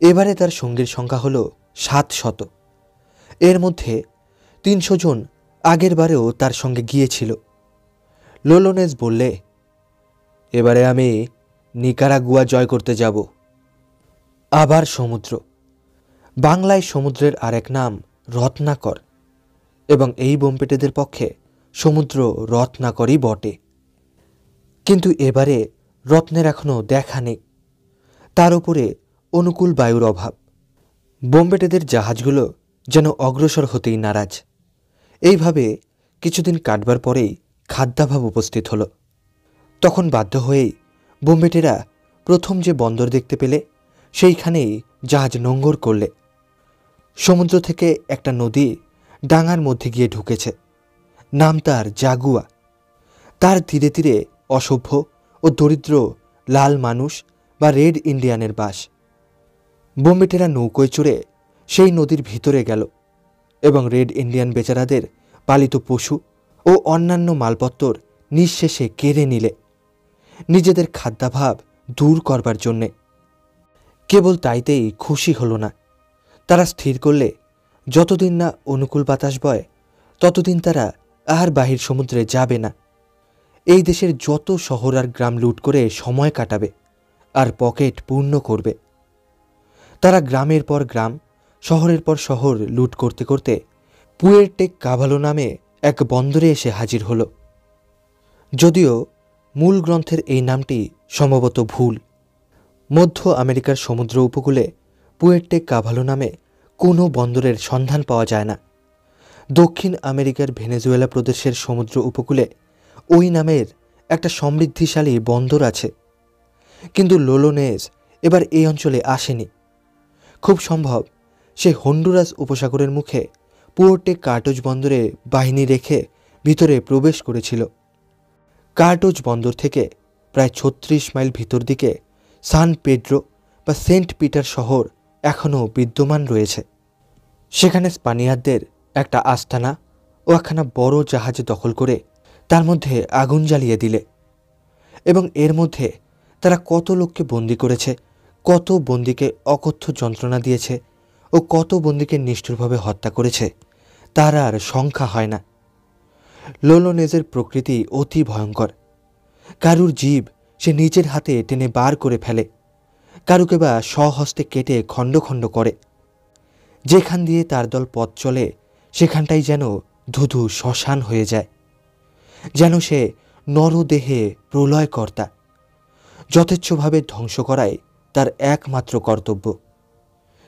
এবারে তার সঙ্গীর সংখ্যা হল 700। এর মধ্যে 300 জন আগের বারেও তার সঙ্গে গিয়েছিল। লোলোনেজ বললে, এবারে আমি নিকারাগুয়া জয় করতে যাব। আবার সমুদ্র। বাংলায় সমুদ্রের আরেক নাম রত্নাকর, এবং এই বোমপেটেদের পক্ষে সমুদ্র রত্নাকরই বটে। কিন্তু এবারে রত্নের এখনও দেখা নেই। তার উপরে অনুকূল বায়ুর অভাব। বোমপেটেদের জাহাজগুলো যেন অগ্রসর হতেই নারাজ। এইভাবে কিছুদিন কাটবার পরেই খাদ্যাভাব উপস্থিত হল। তখন বাধ্য হয়েই বোমপেটেরা প্রথম যে বন্দর দেখতে পেলে সেইখানেই জাহাজ নোঙ্গর করলে। সমুদ্র থেকে একটা নদী ডাঙার মধ্যে গিয়ে ঢুকেছে। নাম তার জাগুয়া। তার তীরে তীরে অসভ্য ও দরিদ্র লাল মানুষ বা রেড ইন্ডিয়ানের বাস। বোমপেটেরা নৌকোয় চড়ে সেই নদীর ভিতরে গেল এবং রেড ইন্ডিয়ান বেচারাদের পালিত পশু ও অন্যান্য মালপত্তর নিঃশেষে কেড়ে নিলে, নিজেদের খাদ্যাভাব দূর করবার জন্যে। কেবল তাইতেই খুশি হল না। তারা স্থির করলে যতদিন না অনুকূল বাতাস বয় ততদিন তারা আর বাহির সমুদ্রে যাবে না। এই দেশের যত শহর আর গ্রাম লুট করে সময় কাটাবে আর পকেট পূর্ণ করবে। তারা গ্রামের পর গ্রাম, শহরের পর শহর লুট করতে করতে পুয়ের্টে কাভালো নামে এক বন্দরে এসে হাজির হল। যদিও মূল গ্রন্থের এই নামটি সম্ভবত ভুল। মধ্য আমেরিকার সমুদ্র উপকূলে পুয়ের্টে কাভালো নামে কোনো বন্দরের সন্ধান পাওয়া যায় না। দক্ষিণ আমেরিকার ভেনেজুয়েলা প্রদেশের সমুদ্র উপকূলে ওই নামের একটা সমৃদ্ধিশালী বন্দর আছে। কিন্তু লোলোনেজ এবার এই অঞ্চলে আসেনি। খুব সম্ভব সে হন্ডুরাস উপসাগরের মুখে পুয়ের্টে কার্টোজ বন্দরে বাহিনী রেখে ভিতরে প্রবেশ করেছিল। কার্টোজ বন্দর থেকে প্রায় 36 মাইল ভিতর দিকে সান পেড্রো বা সেন্ট পিটার শহর এখনও বিদ্যমান রয়েছে। সেখানে স্পানিয়ারদের একটা আস্তানা ও একখানা বড় জাহাজ দখল করে তার মধ্যে আগুন জ্বালিয়ে দিলে, এবং এর মধ্যে তারা কত লোককে বন্দি করেছে, কত বন্দীকে অকথ্য যন্ত্রণা দিয়েছে ও কত বন্দীকে নিষ্ঠুরভাবে হত্যা করেছে তার আর সংখ্যা হয় না। লোলোনেজের প্রকৃতি অতি ভয়ঙ্কর। কারুর জীব সে নিজের হাতে টেনে বার করে ফেলে, কারুকে বা স্বহস্তে কেটে খণ্ড খণ্ড করে। যেখান দিয়ে তার দল পথ চলে সেখানটাই যেন ধুধু শ্মশান হয়ে যায়। যেন সে নরদেহে প্রলয়কর্তা। যথেচ্ছভাবে ধ্বংস করাই তার একমাত্র কর্তব্য।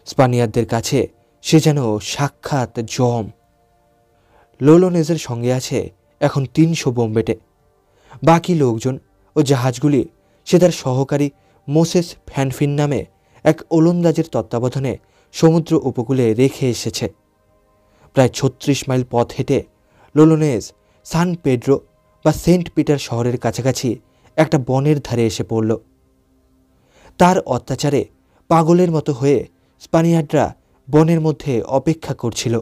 স্পানিয়ারদের কাছে সে যেন সাক্ষাৎ যম। লোলোনেজের সঙ্গে আছে এখন 300 বোমবেটে। বাকি লোকজন ও জাহাজগুলি সে তার সহকারী মোসেস ফ্যানফিন নামে এক ওলন্দাজের তত্ত্বাবধানে সমুদ্র উপকূলে রেখে এসেছে। প্রায় 36 মাইল পথ হেঁটে লোলোনেজ সান পেড্রো বা সেন্ট পিটার শহরের কাছাকাছি একটা বনের ধারে এসে পড়ল। তার অত্যাচারে পাগলের মতো হয়ে স্পানিয়ার্ডরা বনের মধ্যে অপেক্ষা করছিল।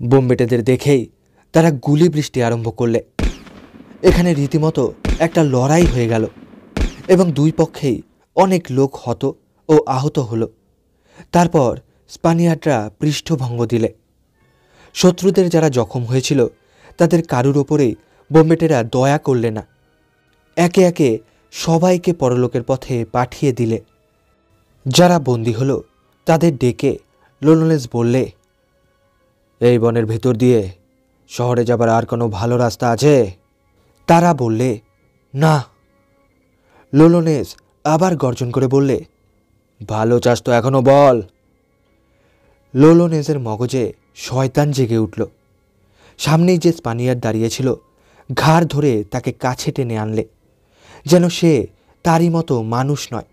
বোমবেটেদের দেখেই তারা গুলি বৃষ্টি আরম্ভ করলে। এখানে রীতিমতো একটা লড়াই হয়ে গেল এবং দুই পক্ষেই অনেক লোক হত ও আহত হল। তারপর স্পানিয়ার্ডরা পৃষ্ঠভঙ্গ দিলে। শত্রুদের যারা জখম হয়েছিল তাদের কারুর ওপরেই বোমবেটেরা দয়া করলে না। একে একে সবাইকে পরলোকের পথে পাঠিয়ে দিলে। যারা বন্দী হল তাদের ডেকে লোলোনেজ বললে, এই বনের ভেতর দিয়ে শহরে যাবার আর কোনো ভালো রাস্তা আছে? তারা বললে, না। লোলোনেজ আবার গর্জন করে বললে, ভালো চাস তো এখনো বল। লোলোনেজের মগজে শয়তান জেগে উঠল। সামনেই যে স্পানিয়ার দাঁড়িয়েছিল ঘাড় ধরে তাকে কাছে টেনে আনলে, যেন সে তারই মতো মানুষ নয়,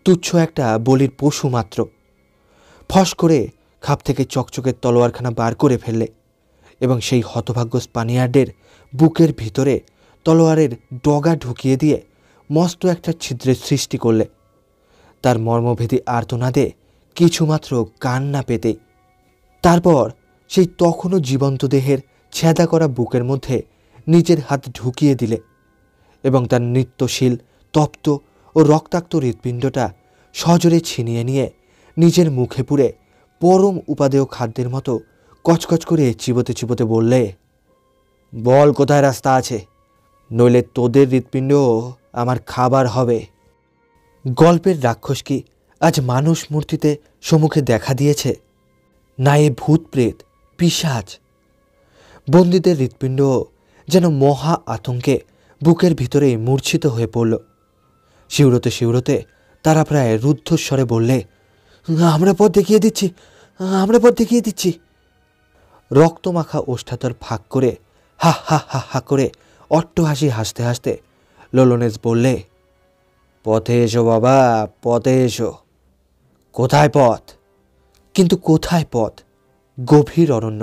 তুচ্ছ একটা বলির পশু মাত্র। ফস করে খাপ থেকে চকচকের তলোয়ারখানা বার করে ফেললে এবং সেই হতভাগ্য স্পানিয়ার্ডের বুকের ভিতরে তলোয়ারের ডগা ঢুকিয়ে দিয়ে মস্ত একটা ছিদ্রের সৃষ্টি করলে। তার মর্মভেদী আর্তনাদে কিছুমাত্র কান না পেতেই তারপর সেই তখনও জীবন্ত দেহের ছেঁদা করা বুকের মধ্যে নিজের হাত ঢুকিয়ে দিলে এবং তার নৃত্যশীল তপ্ত ও রক্তাক্ত হৃৎপিণ্ডটা সজোরে ছিনিয়ে নিয়ে নিজের মুখে পুরে পরম উপাদেয় খাদ্যের মতো কচকচ করে চিবোতে চিবোতে বললে, বল কোথায় রাস্তা আছে, নইলে তোদের হৃৎপিণ্ড আমার খাবার হবে। গল্পের রাক্ষস কি আজ মানুষ মূর্তিতে সম্মুখে দেখা দিয়েছে? না এ ভূত প্রেত পিশাচ? বন্দীদের হৃৎপিণ্ড যেন মহা আতঙ্কে বুকের ভিতরে মূর্ছিত হয়ে পড়ল। শিউরোতে শিউরোতে তারা প্রায় রুদ্ধস্বরে বললে, আমরা পথ দেখিয়ে দিচ্ছি, আমরা পথ দেখিয়ে দিচ্ছি। রক্তমাখা ওষ্ঠাতর ফাঁক করে হা হা হা হা করে অট্টহাসি হাসতে হাসতে লোলনেস বললে, পথে এসো বাবা, পথে এসো। কোথায় পথ? কিন্তু কোথায় পথ? গভীর অরণ্য,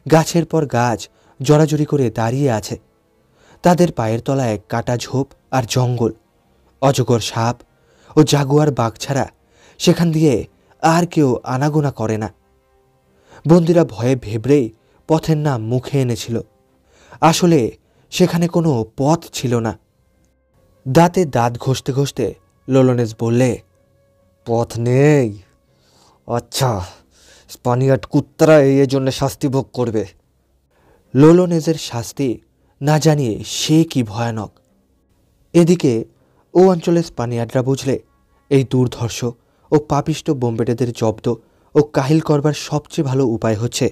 গাছের পর গাছ জড়াজড়ি করে দাঁড়িয়ে আছে। তাদের পায়ের তলায় কাটা ঝোপ আর জঙ্গল, অজগর সাপ ও জাগুয়ার বাঘ ছাড়া সেখান দিয়ে আর কেউ আনাগোনা করে না। বন্দীরা ভয়ে ভেবরেই পথের নাম মুখে এনেছিল। আসলে সেখানে কোনো পথ ছিল না। দাঁতে দাঁত ঘষতে ঘষতে লোলনেস বললে, পথ নেই? আচ্ছা, স্পানিয়ার্ড কুত্তারা এই জন্য শাস্তি ভোগ করবে। লোলনেসের শাস্তি না জানিয়ে সে কি ভয়ানক। এদিকে ও অঞ্চলের স্পানিয়ার্ডরা বুঝলে এই দুর্ধর্ষ ও পাপিষ্ট বোম্বেটেদের জব্দ ও কাহিল করবার সবচেয়ে ভালো উপায় হচ্ছে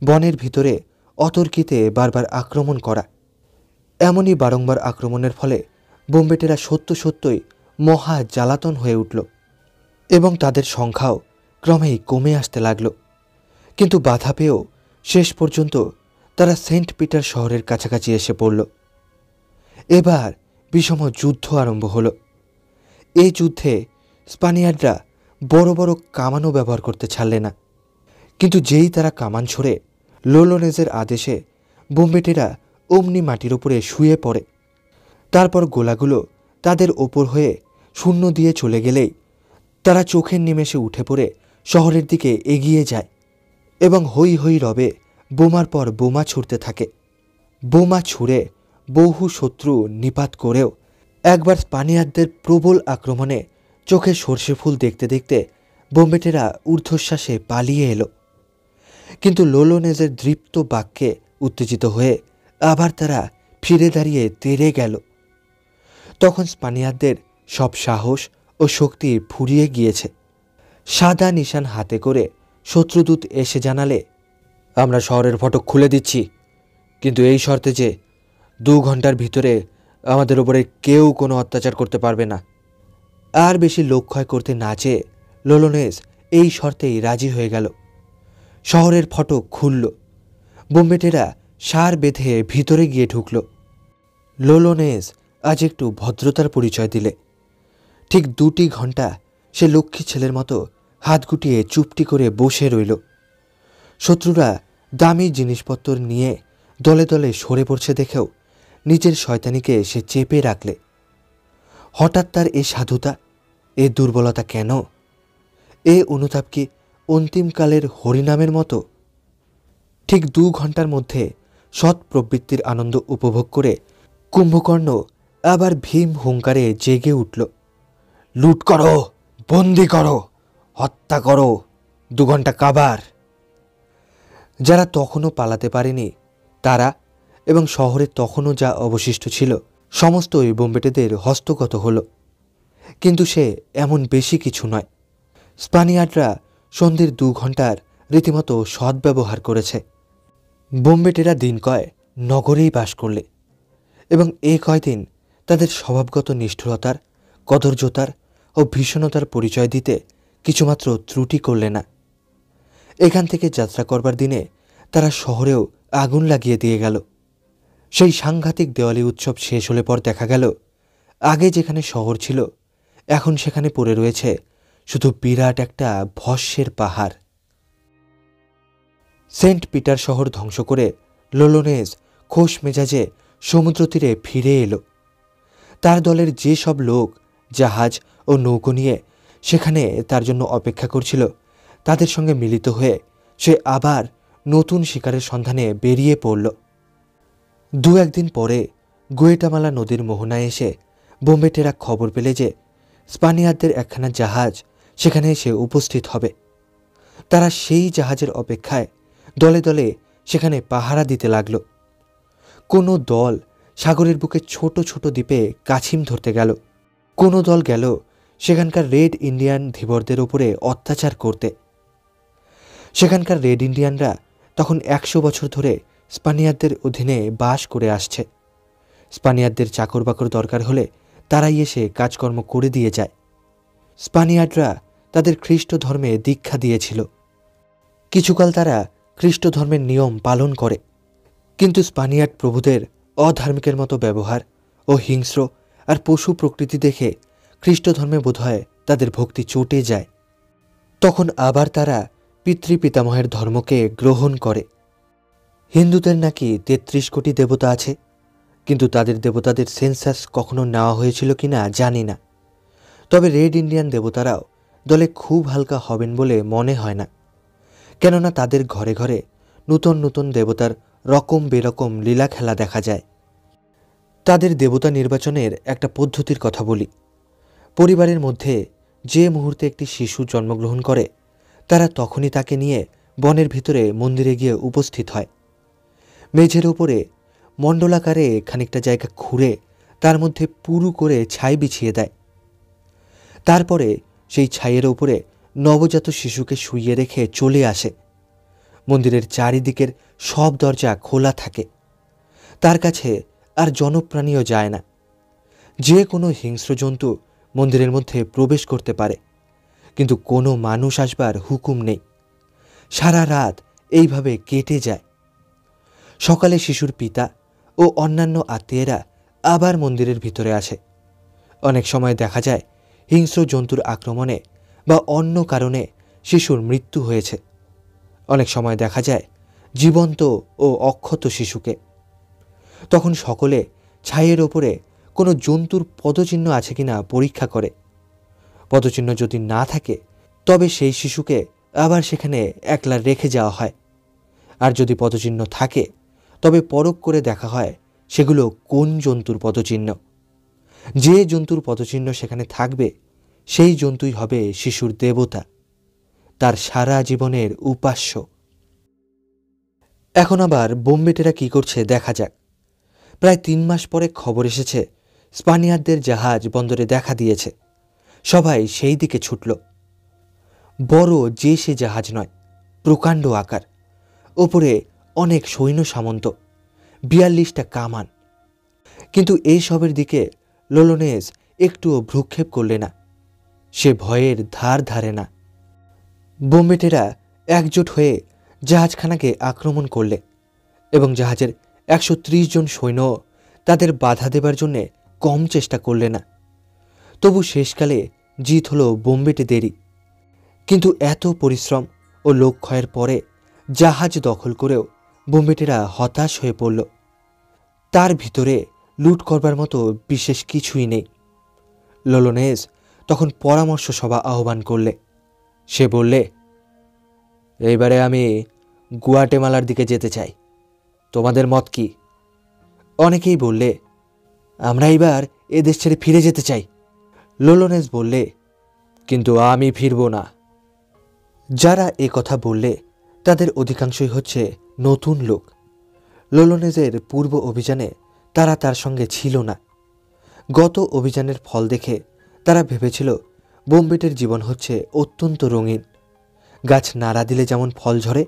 বনের ভিতরে অতর্কিতে বারবার আক্রমণ করা। এমনই বারংবার আক্রমণের ফলে বোম্বেটেরা সত্যই মহা জ্বালাতন হয়ে উঠল এবং তাদের সংখ্যাও ক্রমেই কমে আসতে লাগল। কিন্তু বাধা পেয়েও শেষ পর্যন্ত তারা সেন্ট পিটার শহরের কাছাকাছি এসে পড়ল। এবার বিষম যুদ্ধ আরম্ভ হল। এই যুদ্ধে স্পানিয়ার্ডরা বড় বড় কামানও ব্যবহার করতে ছাড়লে না। কিন্তু যেই তারা কামান ছড়ে লোলনেসের আদেশে বোম্বেটেরা অমনি মাটির ওপরে শুয়ে পড়ে। তারপর গোলাগুলো তাদের ওপর হয়ে শূন্য দিয়ে চলে গেলেই তারা চোখের নিমেষে উঠে পড়ে শহরের দিকে এগিয়ে যায় এবং হই হই রবে বোমার পর বোমা ছুড়তে থাকে। বোমা ছুঁড়ে বহু শত্রু নিপাত করেও একবার স্পানিয়ার্ডদের প্রবল আক্রমণে চোখে সর্ষে ফুল দেখতে দেখতে বোম্বেটেরা ঊর্ধ্বশ্বাসে পালিয়ে এলো। কিন্তু লোলনেসের দৃপ্ত বাক্যে উত্তেজিত হয়ে আবার তারা ফিরে দাঁড়িয়ে তেড়ে গেল। তখন স্পানিয়ার্ডদের সব সাহস ও শক্তি ফুরিয়ে গিয়েছে। সাদা নিশান হাতে করে শত্রুদূত এসে জানালে, আমরা শহরের ফটক খুলে দিচ্ছি, কিন্তু এই শর্তে যে 2 ঘন্টার ভিতরে আমাদের উপরে কেউ কোনো অত্যাচার করতে পারবে না। আর বেশি লোকক্ষয় করতে না চেয়ে লোলনেস এই শর্তেই রাজি হয়ে গেল। শহরের ফটক খুলল। বোম্বেটেরা সার বেঁধে ভিতরে গিয়ে ঢুকল। লোলনেস আজ একটু ভদ্রতার পরিচয় দিলে। ঠিক 2টি ঘন্টা সে লক্ষ্মী ছেলের মতো হাত গুটিয়ে চুপটি করে বসে রইল। শত্রুরা দামি জিনিসপত্র নিয়ে দলে দলে সরে পড়ছে দেখেও নিজের শয়তানিকে সে চেপে রাখলে। হঠাৎ তার এ সাধুতা, এ দুর্বলতা কেন? এ অনুতাপ কি অন্তিমকালের হরিনামের মতো? ঠিক 2 ঘন্টার মধ্যে সৎ প্রবৃত্তির আনন্দ উপভোগ করে কুম্ভকর্ণ আবার ভীম হুঙ্কারে জেগে উঠল। লুট করো, বন্দি করো, হত্যা করো, 2 ঘন্টা কাবার। যারা তখনও পালাতে পারেনি তারা এবং শহরে তখনও যা অবশিষ্ট ছিল সমস্তই বোম্বেটেদের হস্তগত হল। কিন্তু সে এমন বেশি কিছু নয়। স্পানিয়ার্ডরা সন্ধ্যের 2 ঘন্টার রীতিমতো সদ্ব্যবহার করেছে। বোম্বেটেরা দিন কয় নগরেই বাস করলে এবং এ কয়দিন তাদের স্বভাবগত নিষ্ঠুরতার, কদর্যতার ও ভীষণতার পরিচয় দিতে কিছুমাত্র ত্রুটি করলে না। এখান থেকে যাত্রা করবার দিনে তারা শহরেও আগুন লাগিয়ে দিয়ে গেল। সেই সাংঘাতিক দেওয়ালি উৎসব শেষ হলে পর দেখা গেল আগে যেখানে শহর ছিল এখন সেখানে পড়ে রয়েছে শুধু বিরাট একটা ভস্মের পাহাড়। সেন্ট পিটার শহর ধ্বংস করে লোলনেস খোশ মেজাজে সমুদ্র তীরে ফিরে এলো। তার দলের যে সব লোক জাহাজ ও নৌকো নিয়ে সেখানে তার জন্য অপেক্ষা করছিল তাদের সঙ্গে মিলিত হয়ে সে আবার নতুন শিকারের সন্ধানে বেরিয়ে পড়ল। দু একদিন পরে গুয়েটামালা নদীর মোহনায় এসে বোম্বেটেরা খবর পেলে যে স্পানিয়ারদের একখানা জাহাজ সেখানে এসে উপস্থিত হবে। তারা সেই জাহাজের অপেক্ষায় দলে দলে সেখানে পাহারা দিতে লাগল। কোনো দল সাগরের বুকে ছোট ছোট দ্বীপে কাছিম ধরতে গেল, কোনো দল গেল সেখানকার রেড ইন্ডিয়ান ধীবরদের উপরে অত্যাচার করতে। সেখানকার রেড ইন্ডিয়ানরা তখন 100 বছর ধরে স্পানিয়ারদের অধীনে বাস করে আসছে। স্পানিয়ারদের চাকর বাকর দরকার হলে তারাই এসে কাজকর্ম করে দিয়ে যায়। স্পানিয়ার্ডরা তাদের খ্রিস্ট ধর্মে দীক্ষা দিয়েছিল। কিছুকাল তারা খ্রিস্ট ধর্মের নিয়ম পালন করে, কিন্তু স্পানিয়ার্ড প্রভুদের অধার্মিকের মতো ব্যবহার ও হিংস্র আর পশু প্রকৃতি দেখে খ্রিস্ট ধর্মে বোধহয় তাদের ভক্তি চটে যায়। তখন আবার তারা পিতৃপিতামহের ধর্মকে গ্রহণ করে। হিন্দুদের নাকি 33 কোটি দেবতা আছে, কিন্তু তাদের দেবতাদের সেন্সাস কখনো নেওয়া হয়েছিল কিনা জানি না। তবে রেড ইন্ডিয়ান দেবতারাও দলে খুব হালকা হবেন বলে মনে হয় না, কেননা তাদের ঘরে ঘরে নূতন নূতন দেবতার রকম বেরকম লীলা খেলা দেখা যায়। তাদের দেবতা নির্বাচনের একটা পদ্ধতির কথা বলি। পরিবারের মধ্যে যে মুহূর্তে একটি শিশু জন্মগ্রহণ করে, তারা তখনই তাকে নিয়ে বনের ভিতরে মন্দিরে গিয়ে উপস্থিত হয়। মেঝের উপরে মণ্ডলাকারে খানিকটা জায়গা খুঁড়ে তার মধ্যে পুরু করে ছাই বিছিয়ে দেয়। তারপরে সেই ছাইয়ের উপরে নবজাত শিশুকে শুইয়ে রেখে চলে আসে। মন্দিরের চারিদিকের সব দরজা খোলা থাকে। তার কাছে আর জনপ্রাণীও যায় না। যে কোনো হিংস্র জন্তু মন্দিরের মধ্যে প্রবেশ করতে পারে, কিন্তু কোনো মানুষ আসবার হুকুম নেই। সারা রাত এইভাবে কেটে যায়। সকালে শিশুর পিতা ও অন্যান্য আত্মীয়রা আবার মন্দিরের ভিতরে আসে। অনেক সময় দেখা যায় হিংস্র জন্তুর আক্রমণে বা অন্য কারণে শিশুর মৃত্যু হয়েছে। অনেক সময় দেখা যায় জীবন্ত ও অক্ষত শিশুকে। তখন সকলে ছাইয়ের ওপরে কোনো জন্তুর পদচিহ্ন আছে কিনা পরীক্ষা করে। পদচিহ্ন যদি না থাকে তবে সেই শিশুকে আবার সেখানে একলা রেখে যাওয়া হয়। আর যদি পদচিহ্ন থাকে তবে পরখ করে দেখা হয় সেগুলো কোন জন্তুর পদচিহ্ন। যে জন্তুর পদচিহ্ন সেখানে থাকবে সেই জন্তুই হবে শিশুর দেবতা, তার সারা জীবনের উপাস্য। এখন আবার বোম্বেটেরা কি করছে দেখা যাক। প্রায় 3 মাস পরে খবর এসেছে স্পানিয়ারদের জাহাজ বন্দরে দেখা দিয়েছে। সবাই সেই দিকে ছুটল। বড় যে সে জাহাজ নয়, প্রকাণ্ড আকার, ওপরে অনেক সৈন্য সামন্ত, 42টা কামান। কিন্তু এই সবের দিকে লোলোনেজ একটুও ভ্রুক্ষেপ করলে না। সে ভয়ের ধার ধারে না। বোম্বেটেরা একজোট হয়ে জাহাজখানাকে আক্রমণ করলে এবং জাহাজের 130 জন সৈন্য তাদের বাধা দেবার জন্যে কম চেষ্টা করলে না। তবু শেষকালে জিত হল বোম্বেটেদেরই। কিন্তু এত পরিশ্রম ও লোকক্ষয়ের পরে জাহাজ দখল করেও বোম্বেটেরা হতাশ হয়ে পড়ল। তার ভিতরে লুট করবার মতো বিশেষ কিছুই নেই। লোলোনেজ তখন পরামর্শ সভা আহ্বান করলে। সে বললে, এইবারে আমি গুয়াটেমালার দিকে যেতে চাই, তোমাদের মত কি? অনেকেই বললে, আমরা এবার এ দেশ ছেড়ে ফিরে যেতে চাই। লোলোনেজ বললে, কিন্তু আমি ফিরব না। যারা এ কথা বললে তাদের অধিকাংশই হচ্ছে নতুন লোক। লোলোনেজের পূর্ব অভিযানে তারা তার সঙ্গে ছিল না। গত অভিযানের ফল দেখে তারা ভেবেছিল বোম্বেটের জীবন হচ্ছে অত্যন্ত রঙিন। গাছ নাড়া দিলে যেমন ফল ঝরে,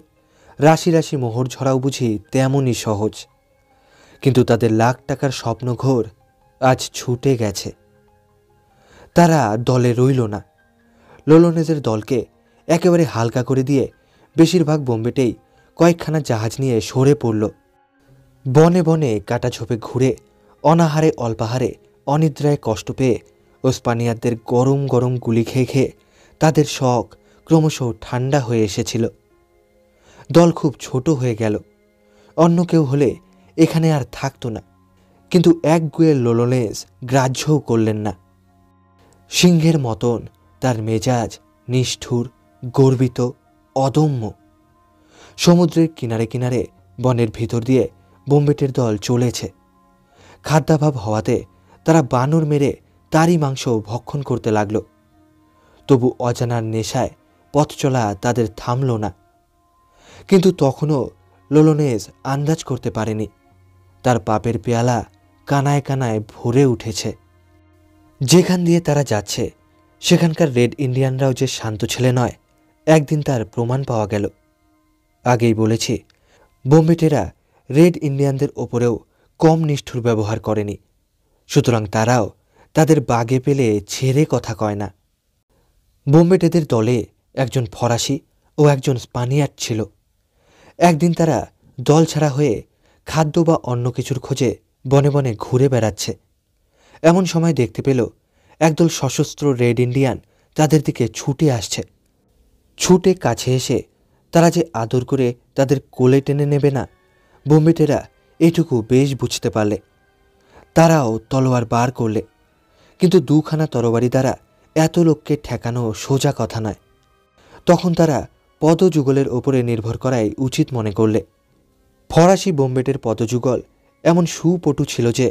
রাশি রাশি মোহর ঝরাও বুঝি তেমনই সহজ। কিন্তু তাদের লাখ টাকার স্বপ্নঘোর আজ ছুটে গেছে। তারা দলে রইল না। লোলোনেজের দলকে একেবারে হালকা করে দিয়ে বেশিরভাগ বোম্বেটেই কয়েকখানা জাহাজ নিয়ে সরে পড়ল। বনে বনে কাটা ঝোপে ঘুরে অনাহারে অল্পাহারে অনিদ্রায় কষ্ট পেয়ে ও স্পানিয়ারদের গরম গরম গুলি খেয়ে খেয়ে তাদের শখ ক্রমশ ঠান্ডা হয়ে এসেছিল। দল খুব ছোট হয়ে গেল। অন্য কেউ হলে এখানে আর থাকতো না, কিন্তু একগুঁয়ে লোলোনেজ গ্রাহ্যও করলেন না। সিংহের মতন তার মেজাজ নিষ্ঠুর, গর্বিত, অদম্য। সমুদ্রের কিনারে কিনারে বনের ভিতর দিয়ে বোম্বেটের দল চলেছে। খাদ্যাভাব হওয়াতে তারা বানর মেরে তারই মাংস ভক্ষণ করতে লাগল। তবু অজানার নেশায় পথ চলা তাদের থামল না। কিন্তু তখনও লোলোনেজ আন্দাজ করতে পারেনি তার পাপের পেয়ালা কানায় কানায় ভরে উঠেছে। যেখান দিয়ে তারা যাচ্ছে সেখানকার রেড ইন্ডিয়ানরাও যে শান্ত ছেলে নয়, একদিন তার প্রমাণ পাওয়া গেল। আগেই বলেছি, বোম্বেটেরা রেড ইন্ডিয়ানদের ওপরেও কম নিষ্ঠুর ব্যবহার করেনি, সুতরাং তারাও তাদের বাগে পেলে ছেড়ে কথা কয় না। বোম্বেটেদের দলে একজন ফরাসি ও একজন স্পানিয়ার্ড ছিল। একদিন তারা দল ছাড়া হয়ে খাদ্য বা অন্য কিছুর খোঁজে বনে বনে ঘুরে বেড়াচ্ছে। এমন সময় দেখতে পেল একদল সশস্ত্র রেড ইন্ডিয়ান তাদের দিকে ছুটে আসছে। ছুটে কাছে এসে তারা যে আদর করে তাদের কোলে টেনে নেবে না, বোম্বেটেরা এটুকু বেশ বুঝতে পারলে। তারাও তলোয়ার বার করলে, কিন্তু দুখানা তরবারি দ্বারা এত লোককে ঠেকানো সোজা কথা নয়। তখন তারা পদযুগলের ওপরে নির্ভর করাই উচিত মনে করলে। ফরাসি বোম্বেটের পদযুগল এমন সুপটু ছিল যে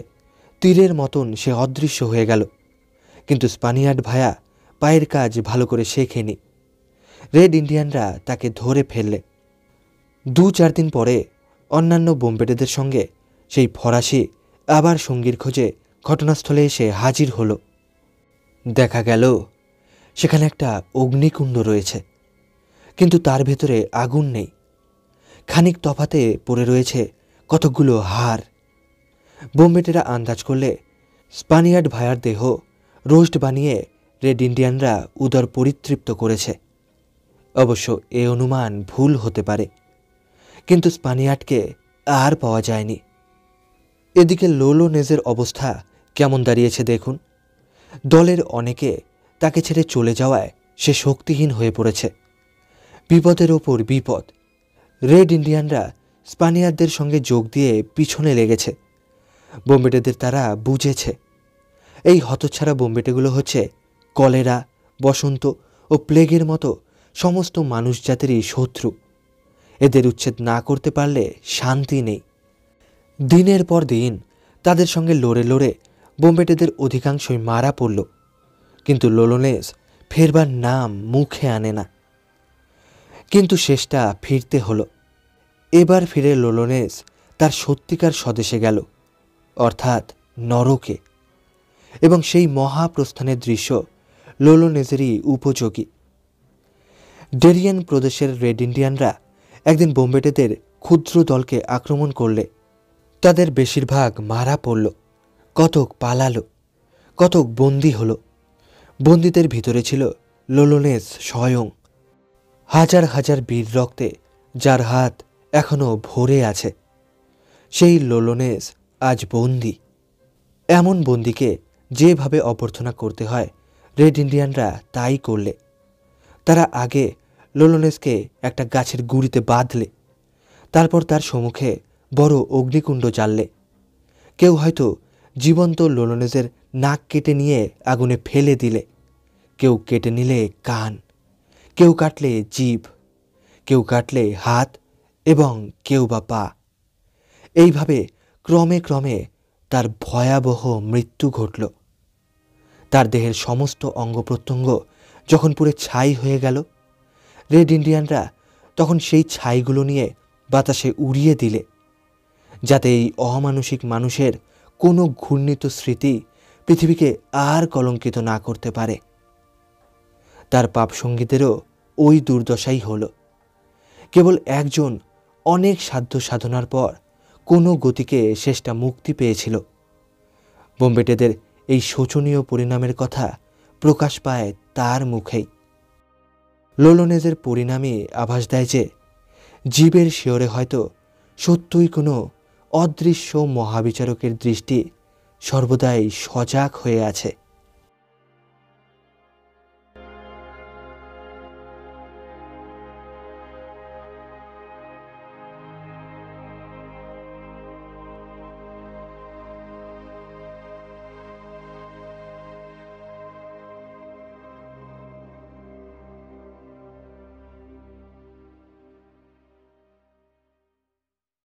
তীরের মতন সে অদৃশ্য হয়ে গেল, কিন্তু স্পানিয়ার্ড ভায়া পায়ের কাজ ভালো করে শেখেনি। রেড ইন্ডিয়ানরা তাকে ধরে ফেললে। 2-4 দিন পরে অন্যান্য বোম্বেটেদের সঙ্গে সেই ফরাসি আবার সঙ্গীর খোঁজে ঘটনাস্থলে এসে হাজির হল। দেখা গেল সেখানে একটা অগ্নিকুণ্ড রয়েছে, কিন্তু তার ভেতরে আগুন নেই। খানিক তফাতে পড়ে রয়েছে কতকগুলো হাড়। বোম্বেটেরা আন্দাজ করলে স্পানিয়ার্ড ভায়ার দেহ রোস্ট বানিয়ে রেড ইন্ডিয়ানরা উদর পরিতৃপ্ত করেছে। অবশ্য এ অনুমান ভুল হতে পারে, কিন্তু স্পানিয়ার্ডকে আর পাওয়া যায়নি। এদিকে লোলোনেজের অবস্থা কেমন দাঁড়িয়েছে দেখুন। দলের অনেকে তাকে ছেড়ে চলে যাওয়ায় সে শক্তিহীন হয়ে পড়েছে। বিপদের ওপর বিপদ। রেড ইন্ডিয়ানরা স্পানিয়ারদের সঙ্গে যোগ দিয়ে পিছনে লেগেছে। বোম্বেটেদের তারা বুঝেছে এই হতচ্ছাড়া বোম্বেটেগুলো হচ্ছে কলেরা, বসন্ত ও প্লেগের মতো সমস্ত মানুষ জাতিরই শত্রু। এদের উচ্ছেদ না করতে পারলে শান্তি নেই। দিনের পর দিন তাদের সঙ্গে লড়ে লড়ে বোম্বেটেদের অধিকাংশই মারা পড়ল, কিন্তু লোলোনেজ ফেরবার নাম মুখে আনে না। কিন্তু শেষটা ফিরতে হলো। এবার ফিরে লোলোনেজ তার সত্যিকার স্বদেশে গেল, অর্থাৎ নরকে। এবং সেই মহাপ্রস্থানের দৃশ্য লোলোনেজেরই উপযোগী। ডেরিয়ান প্রদেশের রেড ইন্ডিয়ানরা একদিন বোম্বেটেদের ক্ষুদ্র দলকে আক্রমণ করলে তাদের বেশিরভাগ মারা পড়ল, কতক পালালো, কতক বন্দী হল। বন্দীদের ভিতরে ছিল লোলোনেজ স্বয়ং, হাজার হাজার বীর রক্তে যার হাত এখনো ভরে আছে। সেই লোলোনেজ আজ বন্দী। এমন বন্দীকে যেভাবে অভ্যর্থনা করতে হয় রেড ইন্ডিয়ানরা তাই করলে। তারা আগে লোলোনেজকে একটা গাছের গুঁড়িতে বাঁধলে, তারপর তার সম্মুখে বড় অগ্নিকুণ্ড জ্বাললে। কেউ হয়তো জীবন্ত লোলোনেজের নাক কেটে নিয়ে আগুনে ফেলে দিলে, কেউ কেটে নিলে কান, কেউ কাটলে জিভ, কেউ কাটলে হাত এবং কেউ বা পা। এইভাবে ক্রমে ক্রমে তার ভয়াবহ মৃত্যু ঘটল। তার দেহের সমস্ত অঙ্গ প্রত্যঙ্গ যখন পুরো ছাই হয়ে গেল, রেড ইন্ডিয়ানরা তখন সেই ছাইগুলো নিয়ে বাতাসে উড়িয়ে দিলে, যাতে এই অমানুষিক মানুষের কোনো ঘূর্ণিত স্মৃতি পৃথিবীকে আর কলঙ্কিত না করতে পারে। তার পাপসঙ্গীদেরও ওই দুর্দশাই হল। কেবল একজন অনেক সাধ্য সাধনার পর কোনো গতিকে শেষটা মুক্তি পেয়েছিল। বোম্বেটেদের এই শোচনীয় পরিণামের কথা প্রকাশ পায় তার মুখেই। লোলোনেজের পরিণামই আভাস দেয় যে জীবের শিয়রে হয়তো সত্যই কোনো অদৃশ্য মহাবিচারকের দৃষ্টি সর্বদাই সজাগ হয়ে আছে।